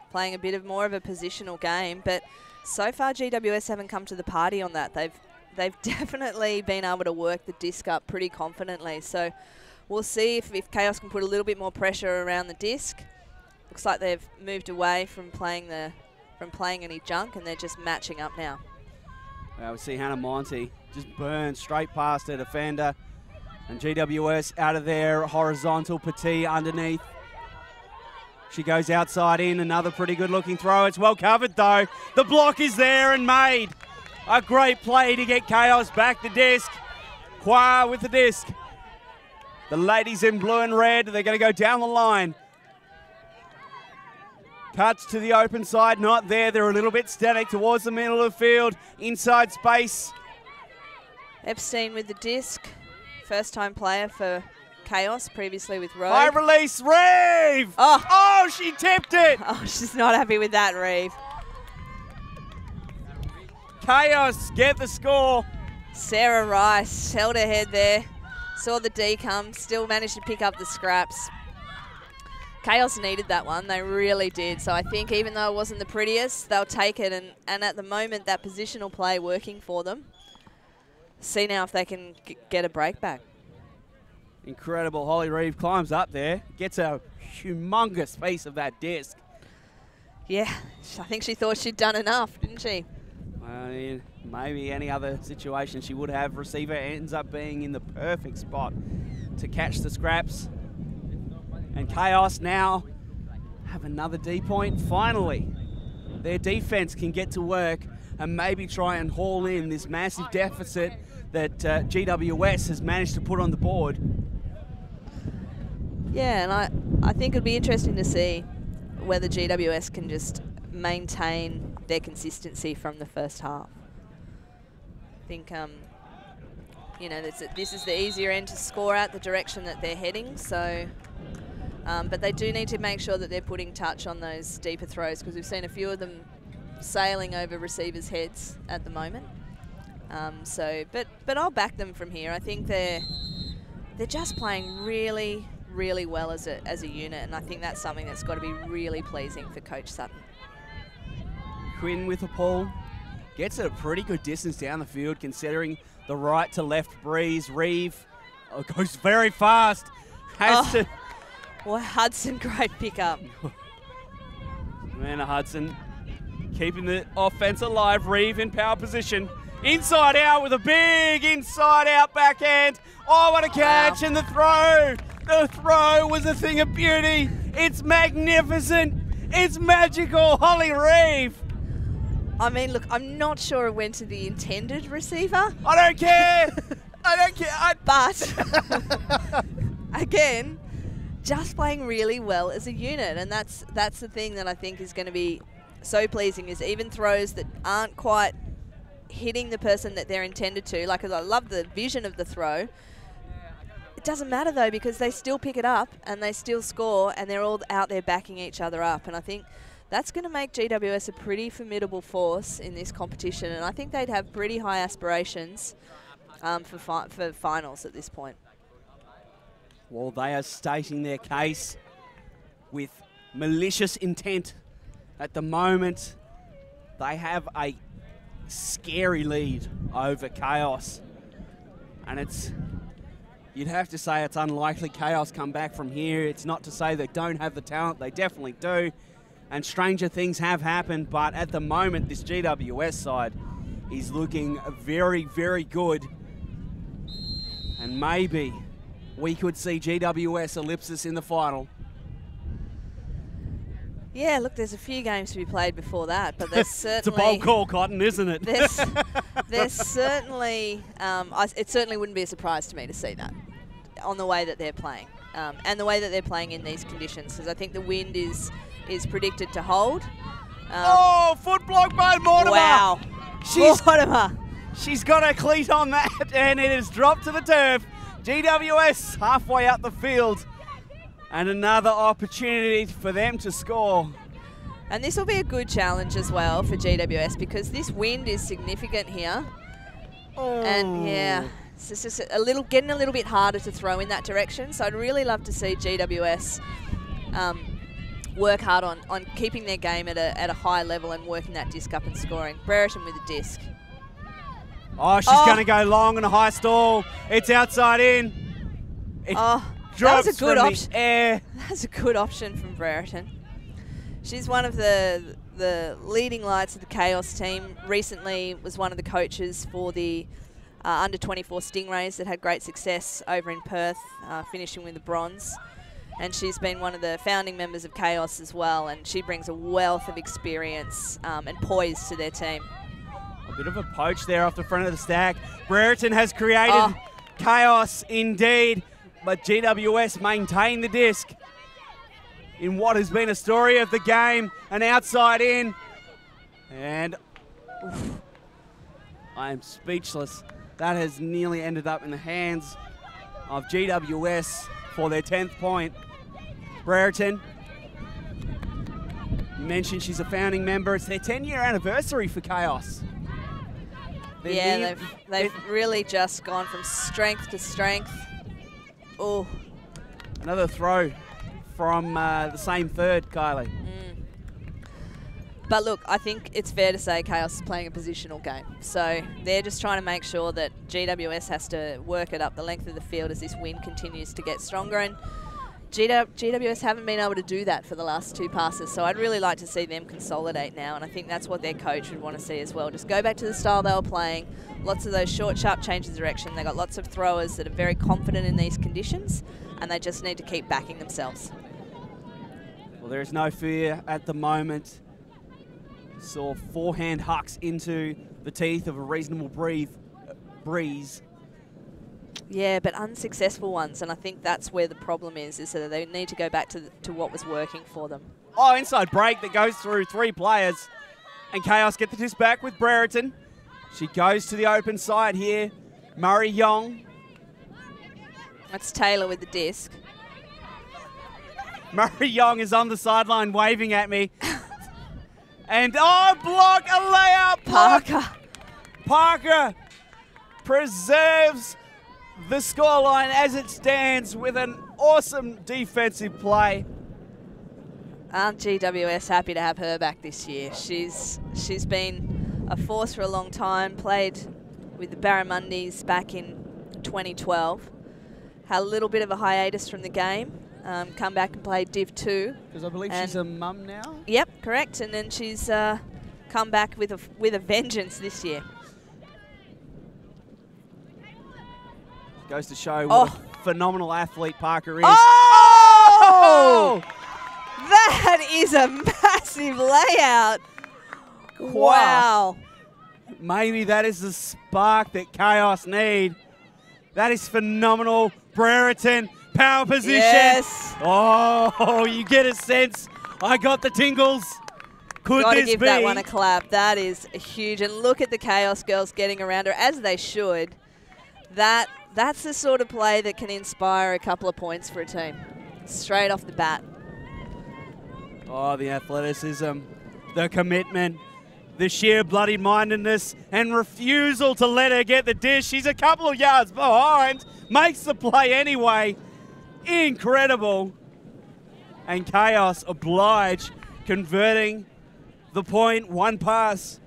Speaker 2: playing a bit more of a positional game. But so far, GWS haven't come to the party on that. They've definitely been able to work the disc up pretty confidently. So we'll see if Kaos can put a little bit more pressure around the disc. Looks like they've moved away from playing any junk, and they're just matching up now.
Speaker 1: Well, we see Hannah Monty just burn straight past her defender. And GWS out of there, horizontal, Petit underneath. She goes outside in, another pretty good looking throw. It's well covered though. The block is there and made. A great play to get Kaos back the disc. Qua with the disc. The ladies in blue and red, they're going to go down the line. Cuts to the open side, not there. They're a little bit static towards the middle of the field. Inside space.
Speaker 2: Epstein with the disc. First time player for Kaos, previously with Rogue.
Speaker 1: High release, Reeve! Oh, she tipped it!
Speaker 2: Oh, she's not happy with that, Reeve.
Speaker 1: Kaos get the score.
Speaker 2: Sarah Rice held her head there. Saw the D come, still managed to pick up the scraps. Kaos needed that one, they really did. So I think even though it wasn't the prettiest, they'll take it. And at the moment, that positional play working for them. See now if they can get a break back.
Speaker 1: Incredible. Holly Reeve climbs up there, gets a humongous piece of that disc.
Speaker 2: Yeah, I think she thought she'd done enough, didn't she?
Speaker 1: Maybe any other situation she would have. Receiver ends up being in the perfect spot to catch the scraps. And Kaos now have another D point. Finally, their defense can get to work and maybe try and haul in this massive deficit that GWS has managed to put on the board.
Speaker 2: Yeah, and I think it'll be interesting to see whether GWS can just maintain their consistency from the first half. I think, you know, this is the easier end to score at, the direction that they're heading. So, but they do need to make sure that they're putting touch on those deeper throws, because we've seen a few of them sailing over receivers' heads at the moment. But I'll back them from here. I think they're just playing really, really well as a unit, and I think that's something that's got to be really pleasing for Coach Sutton.
Speaker 1: Quinn with a pull. Gets it a pretty good distance down the field considering the right to left breeze. Reeve goes very fast. Has to.
Speaker 2: Well, Hudson, great pickup.
Speaker 1: Amanda Hudson keeping the offense alive. Reeve in power position. Inside out with a big inside out backhand. Oh, what a catch.
Speaker 2: Wow.
Speaker 1: And the throw. The throw was a thing of beauty. It's magnificent. It's magical. Holly Reeve.
Speaker 2: I mean, look, I'm not sure it went to the intended receiver.
Speaker 1: I don't care. I don't care.
Speaker 2: But, again, just playing really well as a unit. And that's the thing that I think is going to be so pleasing, is even throws that aren't quite hitting the person that they're intended to. Like, I love the vision of the throw. It doesn't matter, though, because they still pick it up and they still score, and they're all out there backing each other up. And I think that's going to make GWS a pretty formidable force in this competition, and I think they'd have pretty high aspirations for finals at this point.
Speaker 1: Well, they are stating their case with malicious intent. At the moment, they have a scary lead over Kaos, and you'd have to say it's unlikely Kaos come back from here. It's not to say they don't have the talent, they definitely do. And stranger things have happened, but at the moment, this GWS side is looking very, very good. And maybe we could see GWS ellipsis in the final.
Speaker 2: Yeah, look, there's a few games to be played before that, but there's certainly...
Speaker 1: It's a bold call, Cotton, isn't it?
Speaker 2: there's certainly... it certainly wouldn't be a surprise to me to see that on the way that they're playing. And the way that they're playing in these conditions, because I think the wind is predicted to hold.
Speaker 1: Foot block by Mortimer.
Speaker 2: Wow. Mortimer.
Speaker 1: She's got her cleat on that, and it is dropped to the turf. GWS halfway up the field, and another opportunity for them to score.
Speaker 2: And this will be a good challenge as well for GWS, because this wind is significant here.
Speaker 1: Oh.
Speaker 2: And yeah, it's just getting a little bit harder to throw in that direction. So I'd really love to see GWS work hard on keeping their game at a high level and working that disc up and scoring. Brereton with a disc.
Speaker 1: Oh, she's going to go long and a high stall. It's outside in. Drops from the air.
Speaker 2: That's a good option from Brereton. She's one of the leading lights of the Kaos team. Recently was one of the coaches for the under-24 Stingrays that had great success over in Perth, finishing with the bronze. And she's been one of the founding members of Kaos as well, and she brings a wealth of experience and poise to their team.
Speaker 1: A bit of a poach there off the front of the stack. Brereton has created chaos indeed, but GWS maintain the disc in what has been a story of the game. An outside in, and I am speechless. That has nearly ended up in the hands of GWS for their 10th point. Brereton, you mentioned she's a founding member. It's their 10-year anniversary for Kaos.
Speaker 2: Yeah, they've really just gone from strength to strength. Oh.
Speaker 1: Another throw from the same third, Kylie.
Speaker 2: But look, I think it's fair to say Kaos is playing a positional game. So they're just trying to make sure that GWS has to work it up the length of the field as this wind continues to get stronger. And, GWS haven't been able to do that for the last 2 passes, so I'd really like to see them consolidate now, and I think that's what their coach would want to see as well. Just go back to the style they were playing, lots of those short, sharp changes of direction. They've got lots of throwers that are very confident in these conditions, and they just need to keep backing themselves.
Speaker 1: Well, there is no fear at the moment. Saw forehand hucks into the teeth of a reasonable breeze.
Speaker 2: Yeah, but unsuccessful ones, and I think that's where the problem is that they need to go back to what was working for them.
Speaker 1: Oh, inside break that goes through 3 players. And Kaos get the disc back with Brereton. She goes to the open side here. Murray Young.
Speaker 2: That's Taylor with the disc.
Speaker 1: Murray Young is on the sideline waving at me. And, oh, block, a layup.
Speaker 2: Parker.
Speaker 1: Parker preserves the scoreline as it stands with an awesome defensive play.
Speaker 2: Aren't GWS happy to have her back this year? She's been a force for a long time, played with the Barramundis back in 2012. Had a little bit of a hiatus from the game, come back and played Div 2.
Speaker 1: Because I believe she's a mum now?
Speaker 2: Yep, correct. And then she's come back with a vengeance this year.
Speaker 1: Goes to show what a phenomenal athlete Parker is.
Speaker 2: Oh! That is a massive layout. Wow.
Speaker 1: Maybe that is the spark that Kaos need. That is phenomenal. Brereton, power position.
Speaker 2: Yes.
Speaker 1: Oh, you get a sense. I got the tingles. Could
Speaker 2: Gotta
Speaker 1: this
Speaker 2: give
Speaker 1: be?
Speaker 2: that one a clap. That is huge. And look at the Kaos girls getting around her, as they should. That's the sort of play that can inspire a couple of points for a team. Straight off the bat.
Speaker 1: Oh, the athleticism, the commitment, the sheer bloody-mindedness and refusal to let her get the dish. She's a couple of yards behind, makes the play anyway. Incredible. And Kaos oblige, converting the point, 1 pass.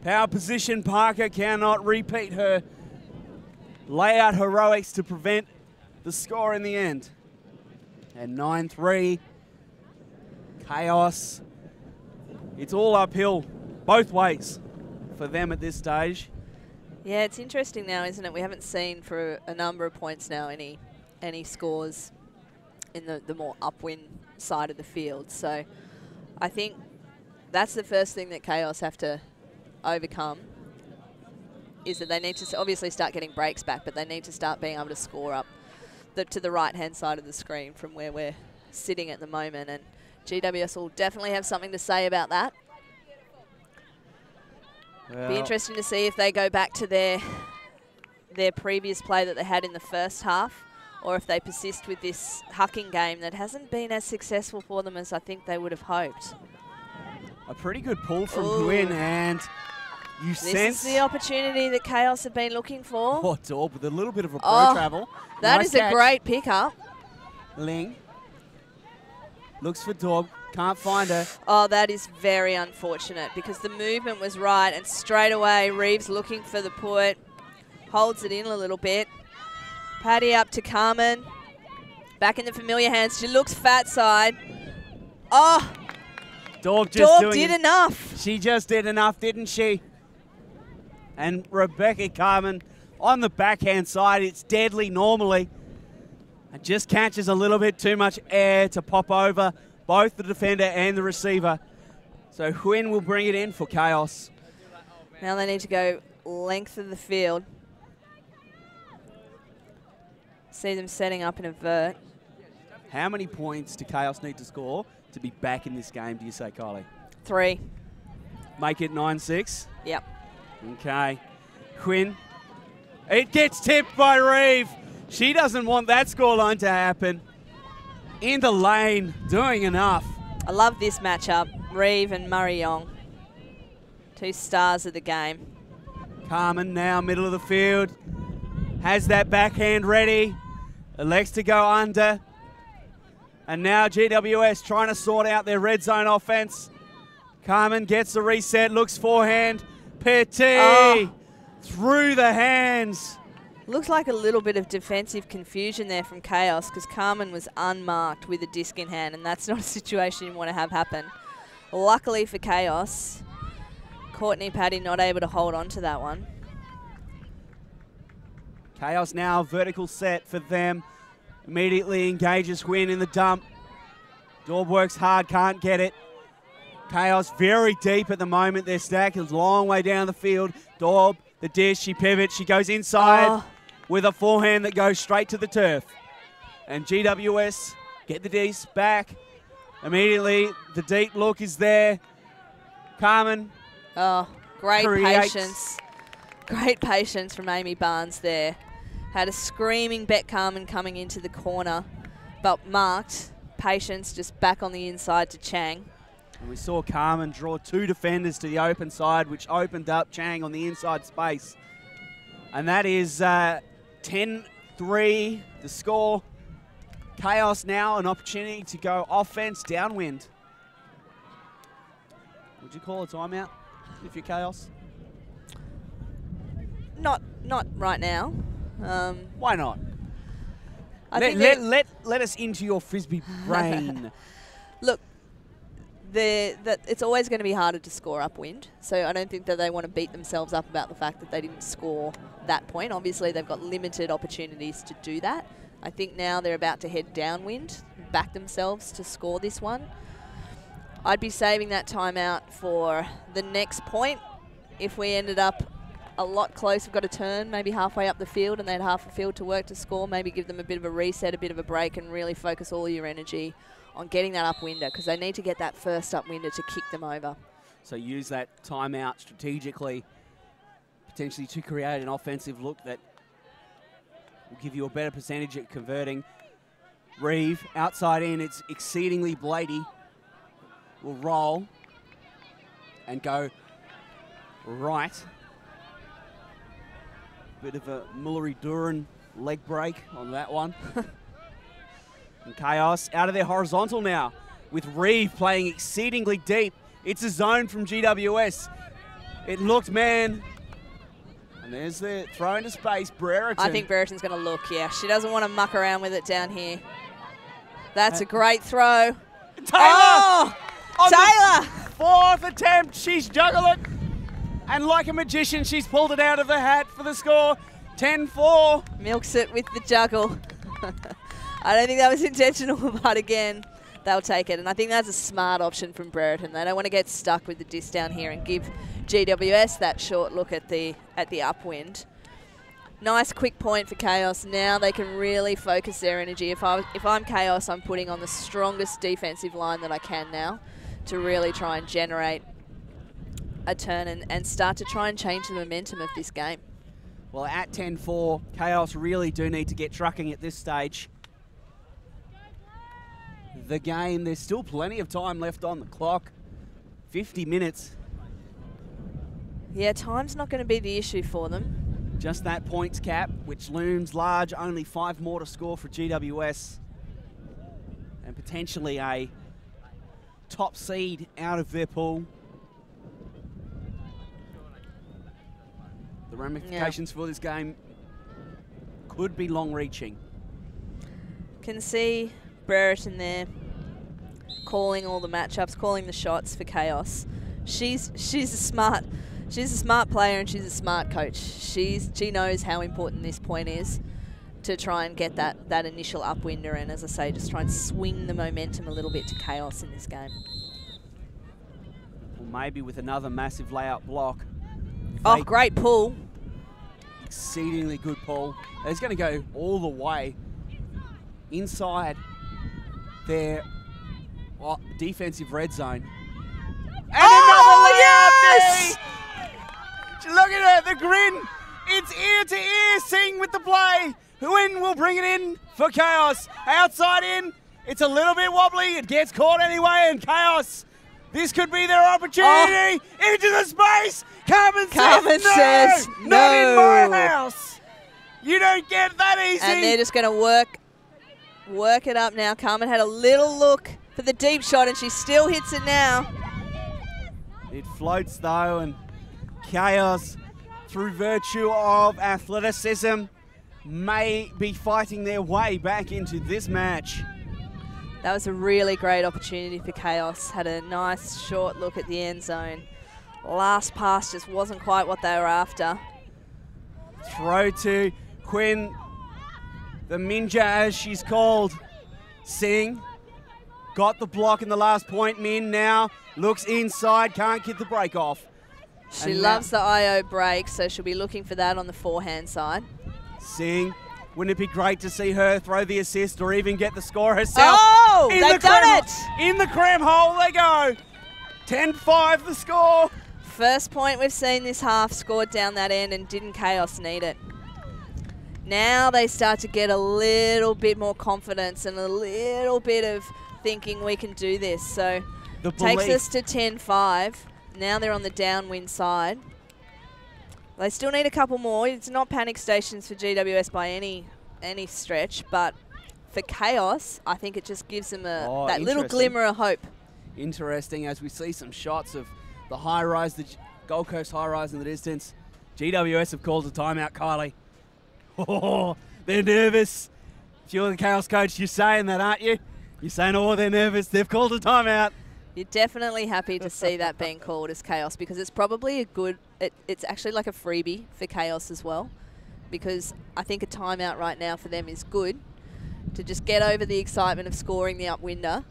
Speaker 1: Power position, Parker cannot repeat her layout heroics to prevent the score in the end. And 9-3, Kaos. It's all uphill, both ways, for them at this stage.
Speaker 2: Yeah, it's interesting now, isn't it? We haven't seen for a number of points now any scores in the more upwind side of the field. So I think that's the first thing that Kaos have to overcome, is that they need to obviously start getting breaks back, but they need to start being able to score up to the right-hand side of the screen from where we're sitting at the moment. And GWS will definitely have something to say about that.
Speaker 1: Well,
Speaker 2: be interesting to see if they go back to their previous play that they had in the first half, or if they persist with this hucking game that hasn't been as successful for them as I think they would have hoped.
Speaker 1: a pretty good pull from Gwyn, and you sense...
Speaker 2: This is the opportunity that Kaos have been looking for.
Speaker 1: Oh, Daub with a little bit of a pro travel.
Speaker 2: That
Speaker 1: nice
Speaker 2: is
Speaker 1: catch.
Speaker 2: a great pickup.
Speaker 1: Ling looks for Daub, can't find her.
Speaker 2: Oh, that is very unfortunate because the movement was right, and straight away Reeves looking for the put, holds it in a little bit. Paddy up to Carmen, back in the familiar hands. She looks fat side. Oh,
Speaker 1: Daub just doing
Speaker 2: did enough.
Speaker 1: She just did enough, didn't she? And Rebecca Carmen on the backhand side, it's deadly normally. And just catches a little bit too much air to pop over both the defender and the receiver. So Huynh will bring it in for Kaos.
Speaker 2: Now they need to go length of the field. See them setting up in a vert.
Speaker 1: How many points do Kaos need to score to be back in this game, do you say, Kylie?
Speaker 2: 3.
Speaker 1: Make it 9-6?
Speaker 2: Yep.
Speaker 1: Okay. Huynh. It gets tipped by Reeve. She doesn't want that scoreline to happen. In the lane, doing enough.
Speaker 2: I love this matchup. Reeve and Murray Young. 2 stars of the game.
Speaker 1: Carmen now, middle of the field. Has that backhand ready. Elects to go under. And now GWS trying to sort out their red zone offense. Carmen gets the reset, looks forehand. Petit through the hands.
Speaker 2: Looks like a little bit of defensive confusion there from Kaos because Carmen was unmarked with a disc in hand, and that's not a situation you want to have happen. Luckily for Kaos, Courtney Paddy not able to hold on to that one.
Speaker 1: Kaos now vertical set for them. Immediately engages Huynh in the dump. Daub works hard, can't get it. Kaos very deep at the moment. Their stack is a long way down the field. Daub, the dish, she pivots, she goes inside with a forehand that goes straight to the turf. And GWS get the dice back. Immediately, the deep look is there. Carmen.
Speaker 2: Oh, great
Speaker 1: creates.
Speaker 2: patience. Great patience from Amy Barnes there. Had a screaming Bet Carmen coming into the corner, but marked. Patience just back on the inside to Chang.
Speaker 1: And we saw Carmen draw 2 defenders to the open side, which opened up Chang on the inside space. And that is 10-3 the score. Kaos now an opportunity to go offense downwind. Would you call a timeout if you're Kaos?
Speaker 2: Not right now.
Speaker 1: Why not? Let us into your Frisbee brain.
Speaker 2: Look, it's always going to be harder to score upwind, so I don't think that they want to beat themselves up about the fact that they didn't score that point. Obviously, they've got limited opportunities to do that. I think now they're about to head downwind, back themselves to score this one. I'd be saving that timeout for the next point. If we ended up a lot close, we've got a turn, maybe halfway up the field, and they had half a field to work to score, maybe give them a bit of a reset, a bit of a break, and really focus all your energy on getting that upwinder, because they need to get that first upwinder to kick them over.
Speaker 1: So use that timeout strategically, potentially to create an offensive look that will give you a better percentage at converting. Reeve, outside in, it's exceedingly Blady. Will roll and go right. Bit of a Mullery-Duran leg break on that one. And Kaos out of their horizontal now with Reeve playing exceedingly deep. It's a zone from GWS. It looked, man. And there's the throw into space, Brereton.
Speaker 2: I think Brereton's going to look, yeah. She doesn't want to muck around with it down here. That's a great throw.
Speaker 1: Taylor!
Speaker 2: Taylor!
Speaker 1: Fourth attempt, she's juggled it. And like a magician, she's pulled it out of the hat for the score. 10-4.
Speaker 2: Milks it with the juggle. I don't think that was intentional, but again, they'll take it. And I think that's a smart option from Brereton. They don't want to get stuck with the disc down here and give GWS that short look at the upwind. Nice quick point for Kaos. Now they can really focus their energy. If I'm Kaos, I'm putting on the strongest defensive line that I can now to really try and generate a turn and start to try and change the momentum of this game.
Speaker 1: Well, at 10-4, Kaos really do need to get trucking at this stage. The game, there's still plenty of time left on the clock. 50 minutes.
Speaker 2: Yeah, time's not going to be the issue for them.
Speaker 1: Just that points cap, which looms large. Only 5 more to score for GWS. And potentially a top seed out of their pool. The ramifications for this game could be long-reaching. Can
Speaker 2: see Brereton there calling all the matchups, calling the shots for Kaos. She's a smart player and she's a smart coach. She knows how important this point is to try and get that initial upwinder, and as I say, just try and swing the momentum a little bit to Kaos in this game.
Speaker 1: Well, maybe with another massive layout block.
Speaker 2: Oh, great pull.
Speaker 1: Exceedingly good pull. It's going to go all the way inside their defensive red zone. And
Speaker 2: yes!
Speaker 1: Look at her, the grin. It's ear to ear sing with the play. Huynh will bring it in for Kaos. Outside in. It's a little bit wobbly. It gets caught anyway, and Kaos. This could be their opportunity. Into the space. Carmen says no. Not in my house. You don't get that easy.
Speaker 2: And they're just going to work it up now. Carmen had a little look for the deep shot, and she still hits it now.
Speaker 1: It floats though, and Kaos, through virtue of athleticism may be fighting their way back into this match.
Speaker 2: That was a really great opportunity for Kaos. Had a nice short look at the end zone. Last pass just wasn't quite what they were after.
Speaker 1: Throw to Quinn, the Minja as she's called. Singh got the block in the last point. Min now looks inside, can't get the break off.
Speaker 2: She loves the IO break, so she'll be looking for that on the forehand side.
Speaker 1: Singh, wouldn't it be great to see her throw the assist or even get the score herself?
Speaker 2: Oh, they've done it!
Speaker 1: In the cram hole they go. 10-5 the score.
Speaker 2: First point we've seen this half scored down that end, and didn't Kaos need it. Now they start to get a little bit more confidence and a little bit of thinking we can do this. So takes us to 10-5. Now they're on the downwind side. They still need a couple more. It's not panic stations for GWS by any stretch, but for Kaos, I think it just gives them that little glimmer of hope.
Speaker 1: Interesting as we see some shots of the high rise, the Gold Coast high rise in the distance. GWS have called a timeout, Kylie. Oh, they're nervous. If you're the Kaos coach, you're saying that, aren't you? You're saying, oh, they're nervous. They've called a timeout.
Speaker 2: You're definitely happy to see that being called as Kaos, because it's probably a good, it's actually like a freebie for Kaos as well, because I think a timeout right now for them is good to just get over the excitement of scoring the upwinder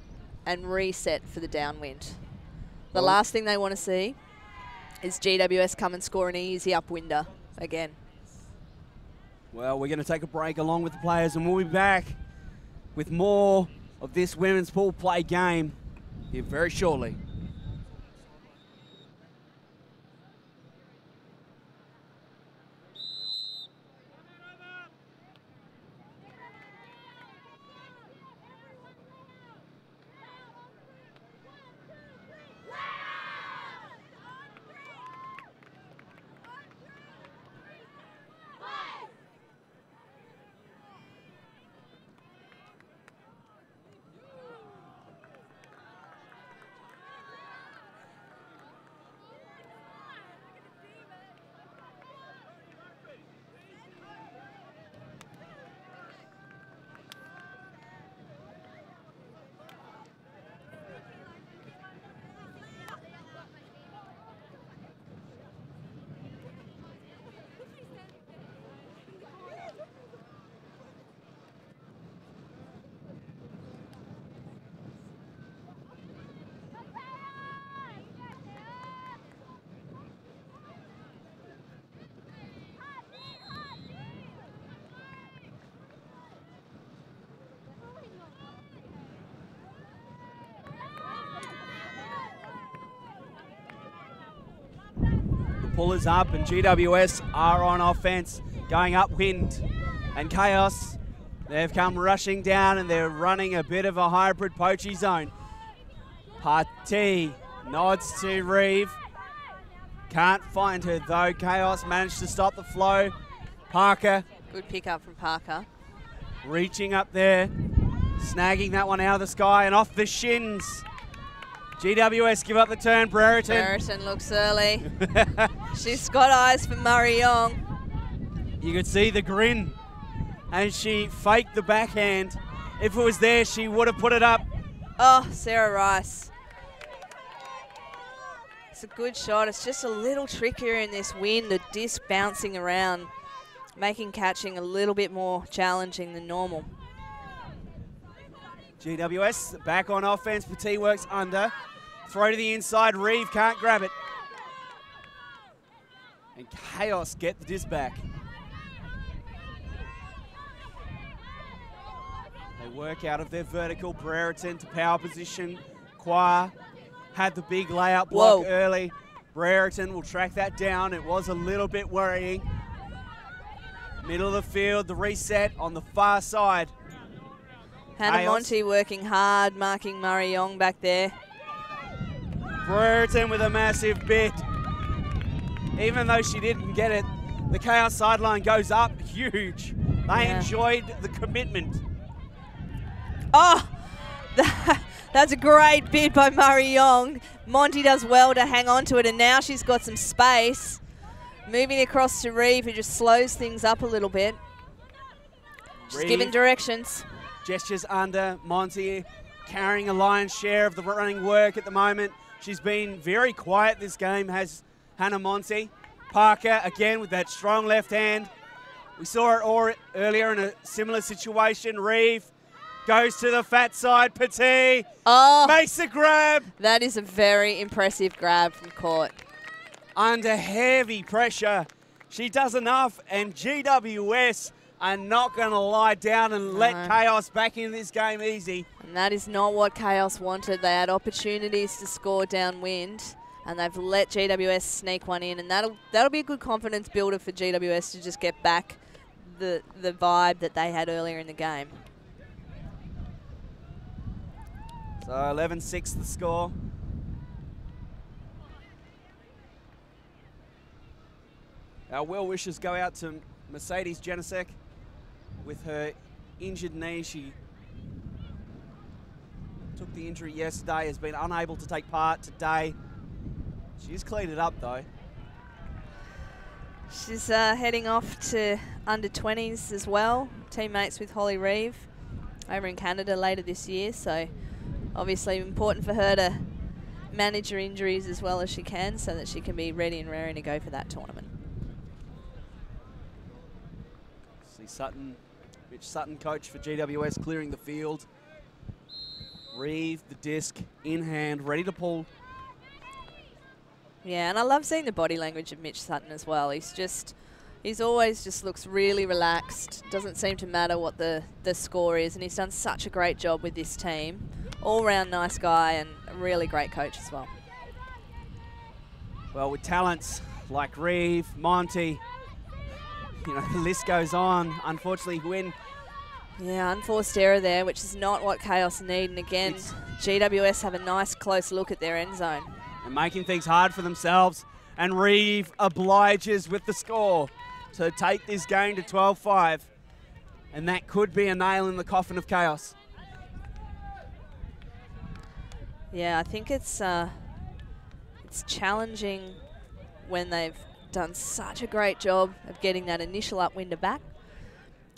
Speaker 2: and reset for the downwind. The last thing they want to see is GWS come and score an easy upwinder again.
Speaker 1: Well, we're going to take a break along with the players, and we'll be back with more of this women's pool play game here very shortly. Pullers up, and GWS are on offense, going upwind. And Kaos, they've come rushing down, and they're running a bit of a hybrid poachy zone. Parti nods to Reeve. Can't find her though. Kaos managed to stop the flow. Parker.
Speaker 2: Good pick up from Parker.
Speaker 1: Reaching up there, snagging that one out of the sky and off the shins. GWS give up the turn.
Speaker 2: Brereton looks early. She's got eyes for Murray Young.
Speaker 1: You could see the grin, and she faked the backhand. If it was there, she would have put it up.
Speaker 2: Oh, Sarah Rice. It's a good shot. It's just a little trickier in this wind, the disc bouncing around, making catching a little bit more challenging than normal.
Speaker 1: GWS back on offense. Petit works under. Throw to the inside. Reeve can't grab it. And Kaos get the disc back. They work out of their vertical. Brereton to power position. Qua had the big layout block early. Brereton will track that down. It was a little bit worrying. Middle of the field, the reset on the far side.
Speaker 2: Hannah Monty working hard, marking Murray Young back there.
Speaker 1: Brereton with a massive bid. Even though she didn't get it, the Kaos sideline goes up huge. They enjoyed the commitment.
Speaker 2: Oh, that's a great bid by Murray Young. Monty does well to hang on to it, and now she's got some space. Moving across to Reeve, who just slows things up a little bit. She's giving directions.
Speaker 1: Gestures under. Monty carrying a lion's share of the running work at the moment. She's been very quiet this game, has Hannah Monty. Parker again with that strong left hand. We saw it earlier in a similar situation. Reeve goes to the fat side. Petit makes the grab.
Speaker 2: That is a very impressive grab from court.
Speaker 1: Under heavy pressure, she does enough, and GWS are not going to lie down and let Kaos back in this game easy.
Speaker 2: And that is not what Kaos wanted. They had opportunities to score downwind, and they've let GWS sneak one in, and that'll be a good confidence builder for GWS to just get back the vibe that they had earlier in the game.
Speaker 1: So 11-6 the score. Our well wishes go out to Mercedes Janicek with her injured knee. She took the injury yesterday, has been unable to take part today. She's cleaned it up though.
Speaker 2: She's heading off to under-20s as well, teammates with Holly Reeve over in Canada later this year, so obviously important for her to manage her injuries as well as she can so that she can be ready and raring to go for that tournament.
Speaker 1: See Sutton, Mitch Sutton, coach for GWS, clearing the field. Reeve, the disc in hand, ready to pull.
Speaker 2: Yeah, and I love seeing the body language of Mitch Sutton as well. He's always just looks really relaxed. Doesn't seem to matter what the score is, and he's done such a great job with this team. All-round nice guy and a really great coach as well.
Speaker 1: Well, with talents like Reeve, Monty, you know, the list goes on. Unfortunately, Gwyn.
Speaker 2: Yeah, unforced error there, which is not what Kaos need. And again, GWS have a nice close look at their end zone.
Speaker 1: And making things hard for themselves. And Reeve obliges with the score to take this game to 12-5. And that could be a nail in the coffin of Kaos.
Speaker 2: Yeah, I think it's challenging when they've done such a great job of getting that initial upwinder back.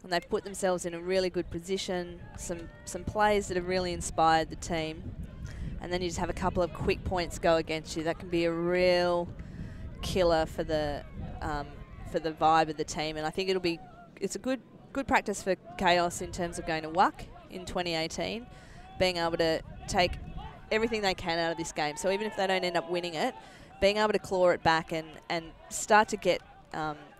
Speaker 2: And they've put themselves in a really good position, some plays that have really inspired the team. And then you just have a couple of quick points go against you. That can be a real killer for the vibe of the team. And I think it's a good practice for Kaos in terms of going to WUC in 2018, being able to take everything they can out of this game. So even if they don't end up winning it, being able to claw it back and start to get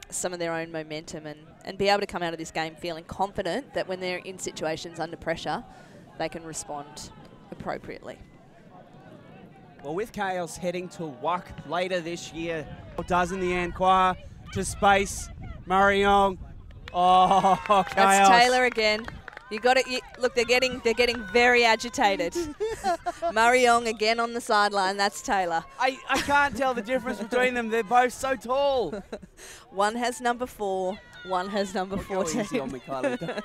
Speaker 2: some of their own momentum and be able to come out of this game feeling confident that when they're in situations under pressure, they can respond appropriately.
Speaker 1: Well, with Kaos heading to WUC later this year, does in the end, Qua to space, Marion. Oh, Kaos.
Speaker 2: That's Taylor again. You got it. Look, they're getting very agitated. Marion again on the sideline. That's Taylor.
Speaker 1: I can't tell the difference between them. They're both so tall.
Speaker 2: One has number 4. One has number 14.
Speaker 1: Go easy on me, Kylie.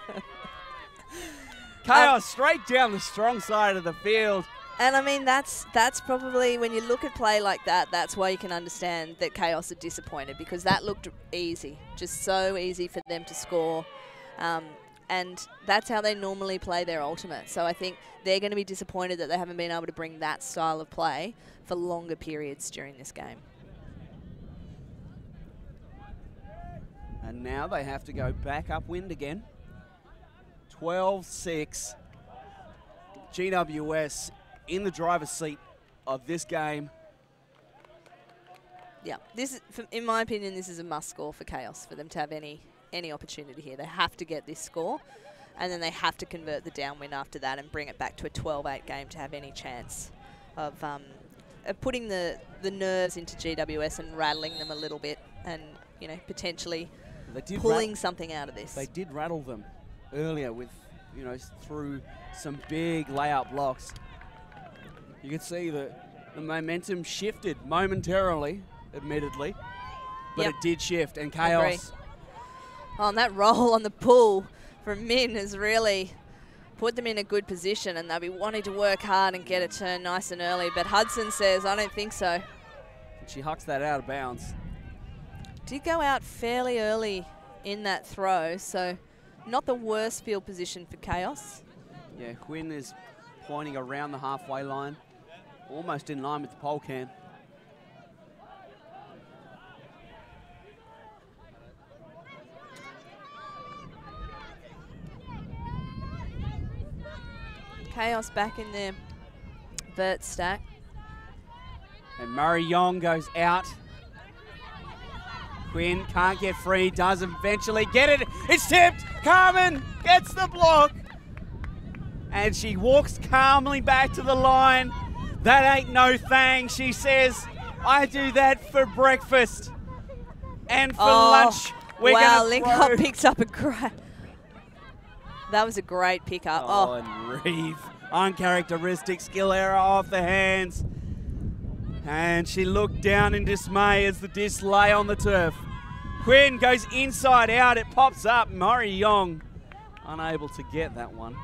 Speaker 1: Kaos straight down the strong side of the field.
Speaker 2: And I mean, that's probably, when you look at play like that, that's why you can understand that Kaos are disappointed, because that looked easy, just so easy for them to score. And that's how they normally play their ultimate. So I think they're going to be disappointed that they haven't been able to bring that style of play for longer periods during this game.
Speaker 1: And now they have to go back upwind again. 12-6. GWS in the driver's seat of this game.
Speaker 2: Yeah, in my opinion, this is a must score for Kaos for them to have any opportunity here. They have to get this score, and then they have to convert the downwind after that and bring it back to a 12-8 game to have any chance of putting the nerves into GWS and rattling them a little bit, and potentially pulling something out of this.
Speaker 1: They did rattle them earlier with through some big layout blocks. You could see the momentum shifted momentarily, admittedly, but it did shift, and Kaos.
Speaker 2: Oh, and that roll on the pull from Min has really put them in a good position, and they'll be wanting to work hard and get a turn nice and early. But Hudson says, I don't think so.
Speaker 1: She hucks that out of bounds.
Speaker 2: Did go out fairly early in that throw, so Not the worst field position for Kaos.
Speaker 1: Yeah, Quinn is pointing around the halfway line, almost in line with the pole cam.
Speaker 2: Kaos back in their vert stack.
Speaker 1: And Murray Yong goes out. Quinn can't get free, does eventually get it. It's tipped. Carmen gets the block. And she walks calmly back to the line. That ain't no thing, she says. I do that for breakfast. And for lunch, we're
Speaker 2: wow,
Speaker 1: going to
Speaker 2: Lincoln picks up a great... That was a great pickup.
Speaker 1: Oh, and Reeve. Uncharacteristic skill error off the hands. And she looked down in dismay as the disc lay on the turf. Quinn goes inside out. It pops up. Murray Yong unable to get that one.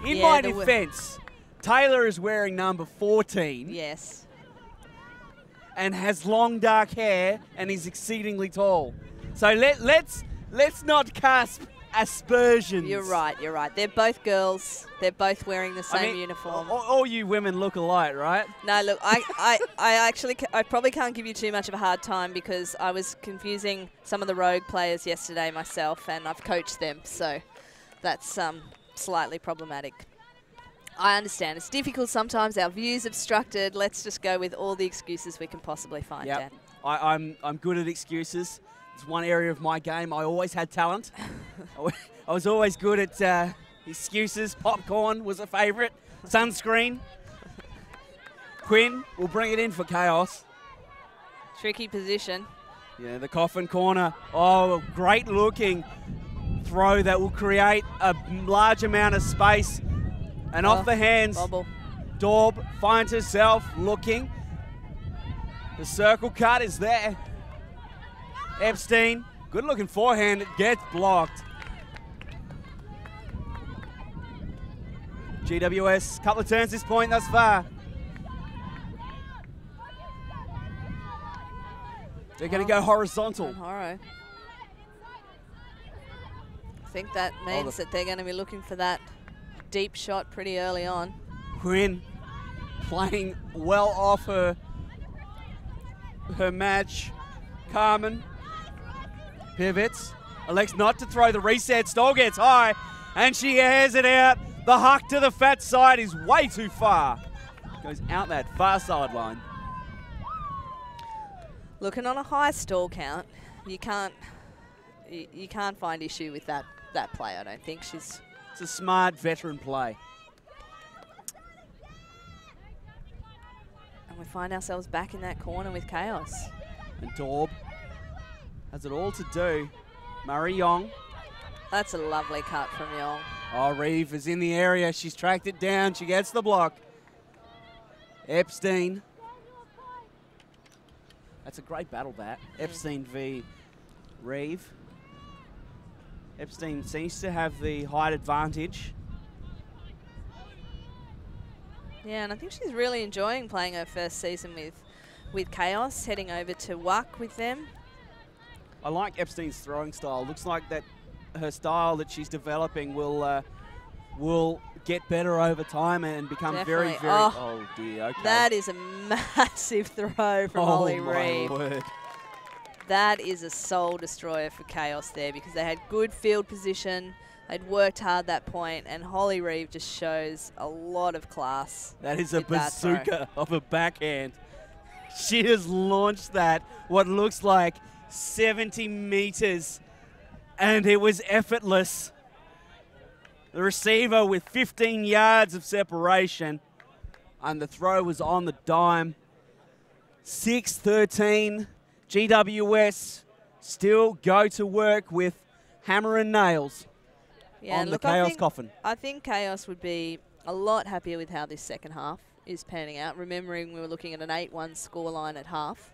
Speaker 1: In my defence, Taylor is wearing number 14.
Speaker 2: Yes.
Speaker 1: And has long dark hair and is exceedingly tall. So let's not cast aspersions.
Speaker 2: You're right, you're right. They're both girls. They're both wearing the same uniform.
Speaker 1: All you women look alike, right?
Speaker 2: No, look, I probably can't give you too much of a hard time because I was confusing some of the rogue players yesterday myself, and I've coached them, so that's slightly problematic. I understand. It's difficult sometimes. Our view's obstructed. Let's just go with all the excuses we can possibly find, Dan.
Speaker 1: I'm good at excuses. It's one area of my game. I always had talent. I was always good at excuses. Popcorn was a favourite. Sunscreen. Quinn will bring it in for Kaos.
Speaker 2: Tricky position.
Speaker 1: Yeah, the coffin corner. Oh, great looking throw that will create a large amount of space. And off the hands,
Speaker 2: bobble.
Speaker 1: Daub finds herself looking. The circle cut is there. Epstein, good looking forehand, it gets blocked. GWS, couple of turns this point thus far. They're going to go horizontal.
Speaker 2: I think that means that they're going to be looking for that deep shot pretty early on.
Speaker 1: Quinn playing well off her match. Carmen pivots, elects not to throw the reset. Stoll gets high, and she airs it out. The huck to the fat side is way too far. Goes out that far sideline.
Speaker 2: Looking on a high stall count, you can't find issue with that play. I don't think
Speaker 1: it's a smart veteran play.
Speaker 2: And we find ourselves back in that corner with Kaos.
Speaker 1: And Daub has it all to do. Murray Yong.
Speaker 2: That's a lovely cut from Yong.
Speaker 1: Oh, Reeve is in the area. She's tracked it down. She gets the block. Epstein. That's a great battle, that. Epstein v. Reeve. Epstein seems to have the height advantage.
Speaker 2: Yeah, and I think she's really enjoying playing her first season with Kaos, heading over to WAC with them.
Speaker 1: I like Epstein's throwing style. Looks like that her style that she's developing will get better over time and become very, very... Oh, dear, okay.
Speaker 2: That is a massive throw from Holly Reeve.
Speaker 1: Oh, my word.
Speaker 2: That is a soul destroyer for Kaos there because they had good field position. They'd worked hard that point, and Holly Reeve just shows a lot of class.
Speaker 1: That is a bazooka of a backhand. She has launched that, what looks like 70 meters, and it was effortless. The receiver with 15 yards of separation, and the throw was on the dime. 6-13, GWS still go to work with hammer and nails on the Kaos coffin.
Speaker 2: I think Kaos would be a lot happier with how this second half is panning out, remembering we were looking at an 8-1 scoreline at half.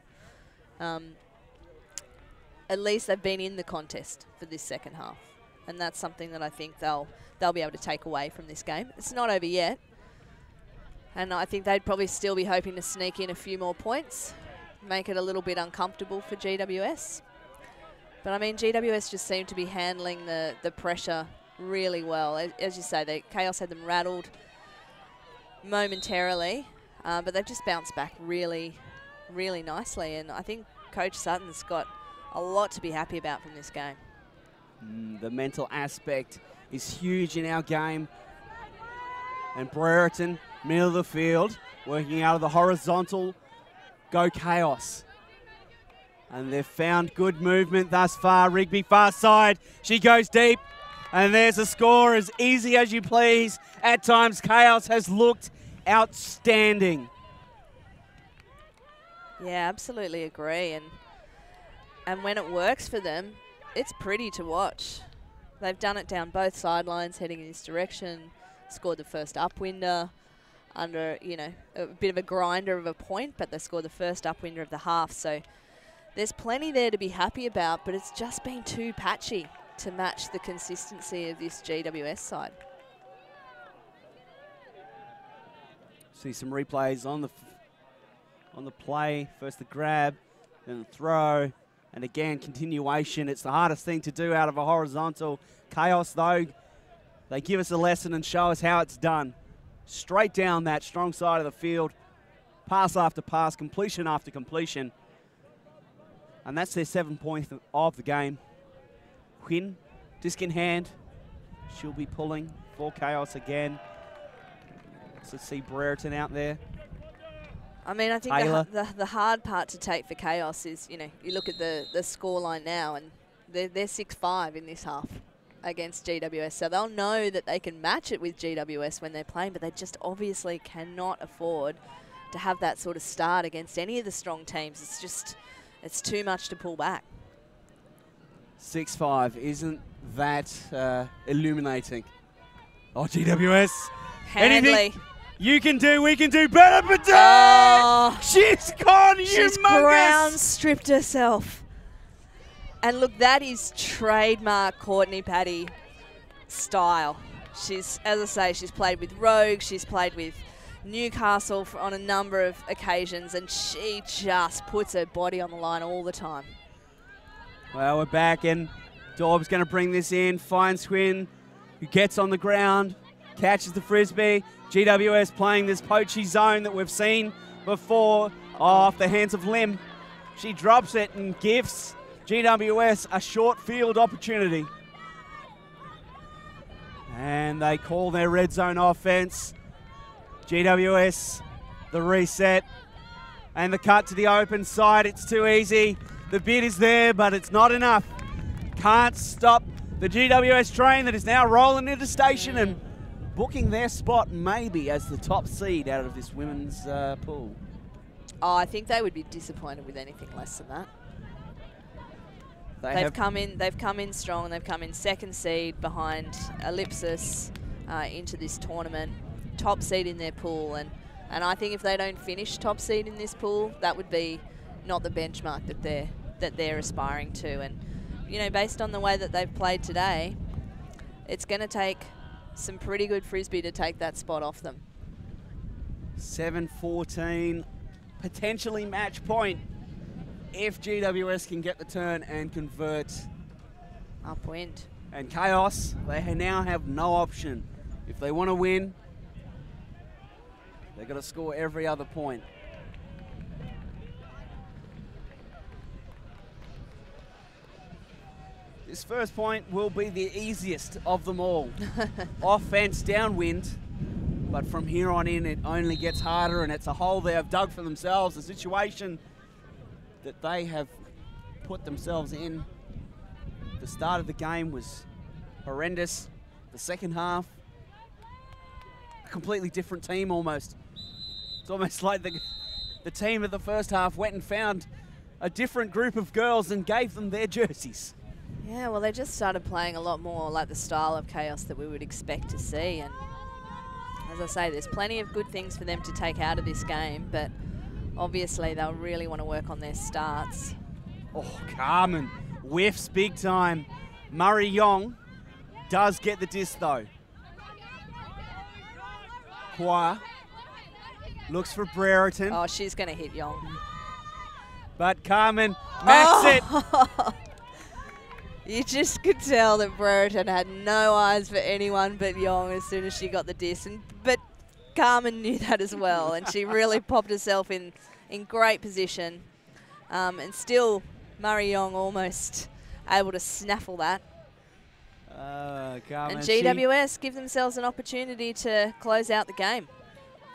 Speaker 2: At least they've been in the contest for this second half, and that's something that I think they'll be able to take away from this game. It's not over yet, and I think they'd probably still be hoping to sneak in a few more points, make it a little bit uncomfortable for GWS. But I mean, GWS just seem to be handling the pressure really well. As you say, Kaos had them rattled momentarily, but they've just bounced back really, really nicely. And I think Coach Sutton's got a lot to be happy about from this game.
Speaker 1: The mental aspect is huge in our game. And Brereton, middle of the field, working out of the horizontal, go Kaos. And they've found good movement thus far. Rigby far side, she goes deep. And there's a score as easy as you please. At times, Kaos has looked outstanding.
Speaker 2: Yeah, absolutely agree. And when it works for them, it's pretty to watch. They've done it down both sidelines, heading in this direction, scored the first upwinder under, you know, a bit of a grinder of a point, but they scored the first upwinder of the half. So there's plenty there to be happy about, but it's just been too patchy to match the consistency of this GWS side.
Speaker 1: See some replays on the play. First the grab, then the throw, and again continuation. It's the hardest thing to do out of a horizontal. Kaos though, they give us a lesson and show us how it's done. Straight down that strong side of the field, pass after pass, completion after completion. And that's their 7 points of the game. Quinn, disc in hand. She'll be pulling for Kaos again. So let's see Brereton out there.
Speaker 2: I mean, I think the hard part to take for Kaos is, you know, you look at the scoreline now, and they're 6-5 in this half against GWS. So they'll know that they can match it with GWS when they're playing, but they just obviously cannot afford to have that sort of start against any of the strong teams. It's just, it's too much to pull back.
Speaker 1: 6-5, isn't that illuminating? Oh, GWS.
Speaker 2: Handley.
Speaker 1: Anything you can do, we can do better, but she's gone humongous.
Speaker 2: She's ground stripped herself. And look, that is trademark Courtney Paddy style. She's, as I say, she's played with Rogue, she's played with Newcastle on a number of occasions, and she just puts her body on the line all the time.
Speaker 1: Well, we're back, and Daub's going to bring this in. Finds Quinn, who gets on the ground, catches the frisbee. GWS playing this poachy zone that we've seen before off the hands of Lim. She drops it and gives GWS a short field opportunity. And they call their red zone offense. GWS, the reset, and the cut to the open side. It's too easy. The bid is there, but it's not enough. Can't stop the GWS train that is now rolling into station and booking their spot maybe as the top seed out of this women's pool.
Speaker 2: Oh, I think they would be disappointed with anything less than that. They've come in strong. They've come in second seed behind Ellipsis into this tournament, top seed in their pool, and I think if they don't finish top seed in this pool, that would be not the benchmark that they're aspiring to. And you know, based on the way that they've played today, it's going to take some pretty good frisbee to take that spot off them.
Speaker 1: 7-14, potentially match point if GWS can get the turn and convert.
Speaker 2: Upwind.
Speaker 1: And Kaos, they now have no option. If they want to win, they've got to score every other point. This first point will be the easiest of them all. Offense downwind, but from here on in it only gets harder, and it's a hole they have dug for themselves, a situation that they have put themselves in. The start of the game was horrendous. The second half, a completely different team almost. It's almost like the team of the first half went and found a different group of girls and gave them their jerseys.
Speaker 2: Yeah, well, they just started playing a lot more like the style of Kaos that we would expect to see. And as I say, there's plenty of good things for them to take out of this game, but obviously they'll really want to work on their starts.
Speaker 1: Oh, Carmen whiffs big time. Murray Yong does get the disc though. Hua looks for Brereton.
Speaker 2: Oh, she's going to hit Yong.
Speaker 1: But Carmen macks it.
Speaker 2: You just could tell that Brereton had no eyes for anyone but Yong as soon as she got the disc. But Carmen knew that as well, and she really popped herself in great position. And still, Murray Yong almost able to snaffle that.
Speaker 1: Carmen,
Speaker 2: and GWS give themselves an opportunity to close out the game.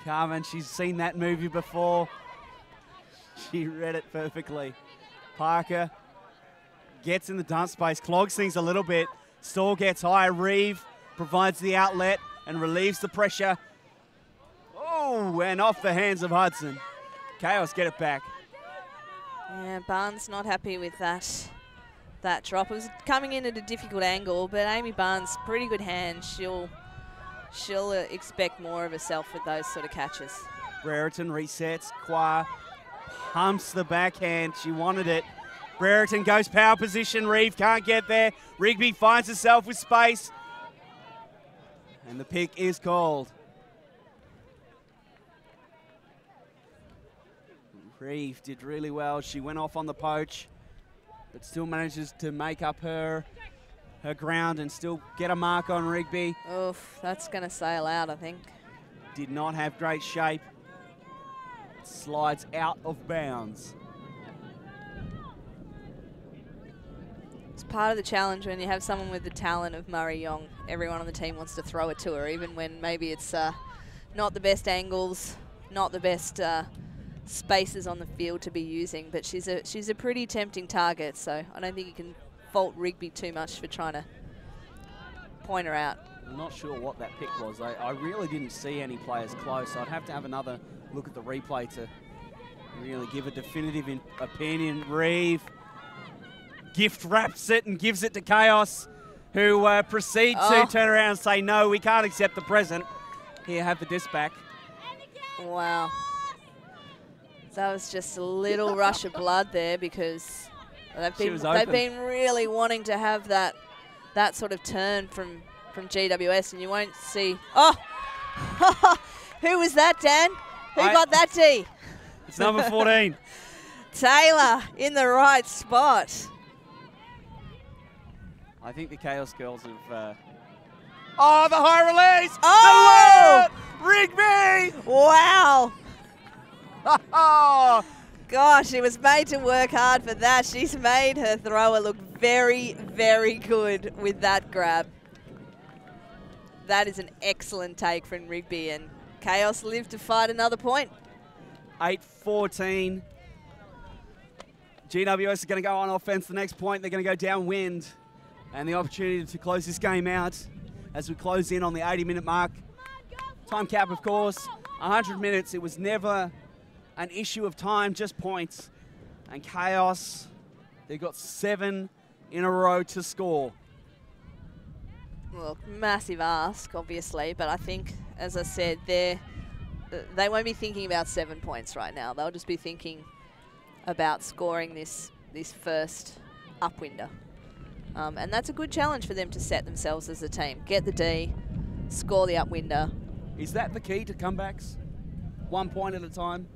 Speaker 1: Carmen, she's seen that movie before. She read it perfectly. Parker gets in the dump space, clogs things a little bit. Storr gets high. Reeve provides the outlet and relieves the pressure. Oh, and off the hands of Hudson. Kaos get it back.
Speaker 2: Yeah, Barnes not happy with that drop. It was coming in at a difficult angle, but Amy Barnes, pretty good hand. She'll expect more of herself with those sort of catches.
Speaker 1: Brereton resets. Qua pumps the backhand. She wanted it. Brereton goes power position. Reeve can't get there. Rigby finds herself with space. And the pick is called. Reeve did really well. She went off on the poach, but still manages to make up her ground and still get a mark on Rigby.
Speaker 2: Oof, that's going to sail out, I think.
Speaker 1: Did not have great shape. Slides out of bounds.
Speaker 2: It's part of the challenge when you have someone with the talent of Murray Yong. Everyone on the team wants to throw it to her, even when maybe it's not the best angles, not the best spaces on the field to be using. But she's a pretty tempting target, so I don't think you can fault Rigby too much for trying to point her out.
Speaker 1: I'm not sure what that pick was. I really didn't see any players close, so I'd have to have another look at the replay to really give a definitive opinion. Reeve gift wraps it and gives it to Kaos, who proceeds to turn around and say, no, we can't accept the present. Here, have the disc back.
Speaker 2: Wow. That was just a little rush of blood there, because they've been really wanting to have that sort of turn from GWS, and you won't see. Oh, who was that, Dan? Who got that D?
Speaker 1: It's number 14.
Speaker 2: Taylor in the right spot.
Speaker 1: I think the Chaos girls have. Oh, the high release!
Speaker 2: Oh!
Speaker 1: The Rigby!
Speaker 2: Wow! Gosh, she was made to work hard for that. She's made her thrower look very, very good with that grab. That is an excellent take from Rigby, and Kaos lived to fight another point.
Speaker 1: 8-14. GWS are going to go on offense the next point. They're going to go downwind. And the opportunity to close this game out as we close in on the 80-minute mark. Time cap, of course, 100 minutes. It was never an issue of time, just points. And Kaos, they've got 7 in a row to score.
Speaker 2: Well, massive ask, obviously, but I think, as I said, they won't be thinking about 7 points right now. They'll just be thinking about scoring this first upwinder. And that's a good challenge for them to set themselves as a team. Get the D, score the upwinder.
Speaker 1: Is that the key to comebacks? 1 point at a time?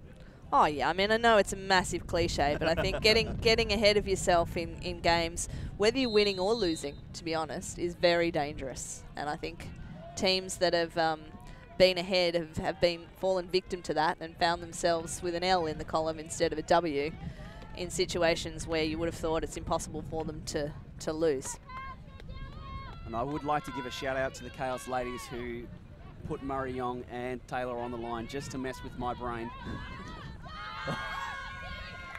Speaker 2: Oh, yeah. I mean, I know it's a massive cliche, but I think getting ahead of yourself in games, whether you're winning or losing, to be honest, is very dangerous. And I think teams that have been ahead have been fallen victim to that and found themselves with an L in the column instead of a W in situations where you would have thought it's impossible for them to lose.
Speaker 1: And I would like to give a shout out to the Chaos ladies who put Murray Yong and Taylor on the line just to mess with my brain.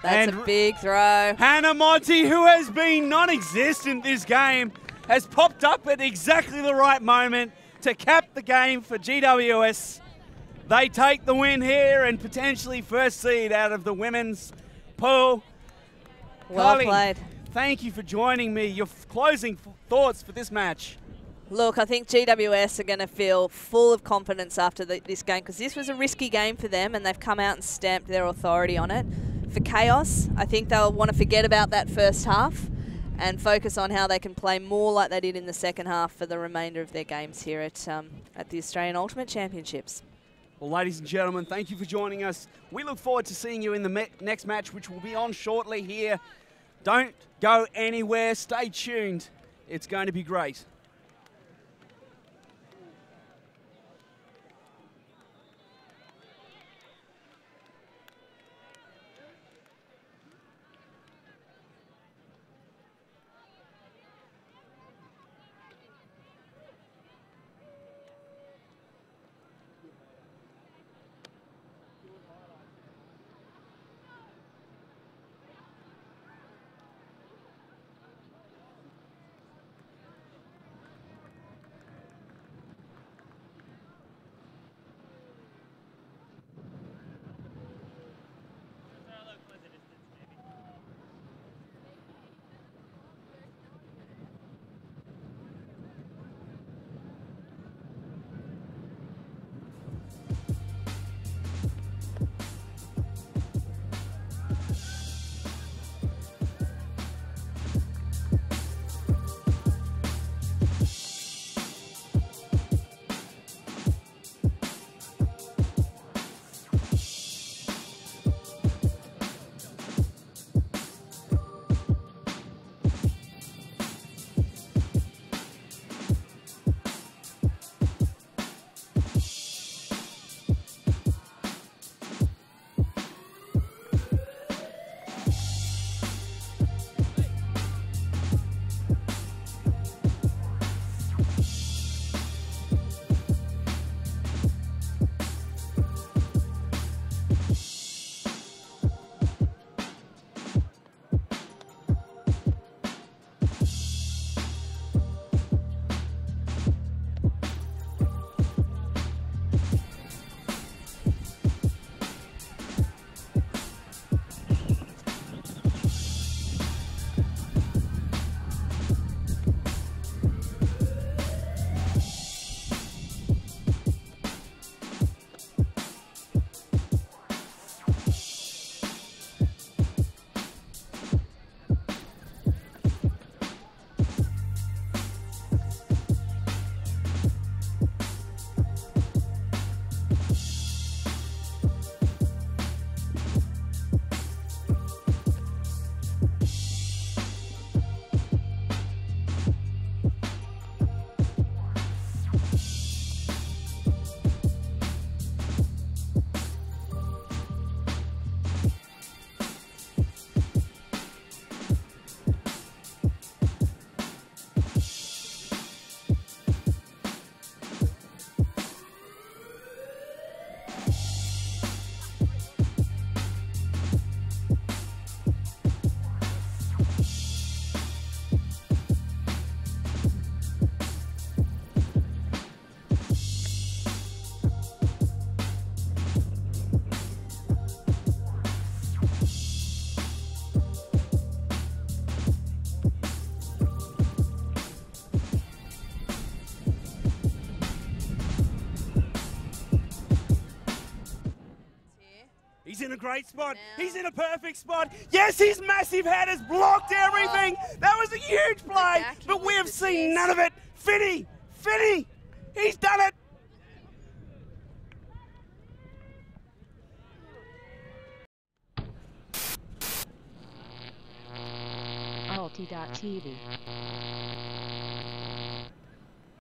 Speaker 2: That's a big throw.
Speaker 1: Hannah Monty, who has been non-existent this game, has popped up at exactly the right moment to cap the game for GWS. They take the win here and potentially first seed out of the women's pool.
Speaker 2: Well
Speaker 1: Kylie,
Speaker 2: played.
Speaker 1: Thank you for joining me. Your closing thoughts for this match.
Speaker 2: Look, I think GWS are going to feel full of confidence after this game, because this was a risky game for them and they've come out and stamped their authority on it. For Chaos, I think they'll want to forget about that first half and focus on how they can play more like they did in the second half for the remainder of their games here at the Australian Ultimate Championships.
Speaker 1: Well, ladies and gentlemen, thank you for joining us. We look forward to seeing you in the next match, which will be on shortly here Don't go anywhere. Stay tuned. It's going to be great.
Speaker 5: He's in a great spot.
Speaker 2: Now.
Speaker 5: He's in a perfect spot. Yes, his massive head has blocked everything. That was a huge play,
Speaker 2: backing
Speaker 5: but we
Speaker 2: with
Speaker 5: have
Speaker 2: the
Speaker 5: seen
Speaker 2: disc.
Speaker 5: none of it. Finney, he's done it.
Speaker 4: Alti.tv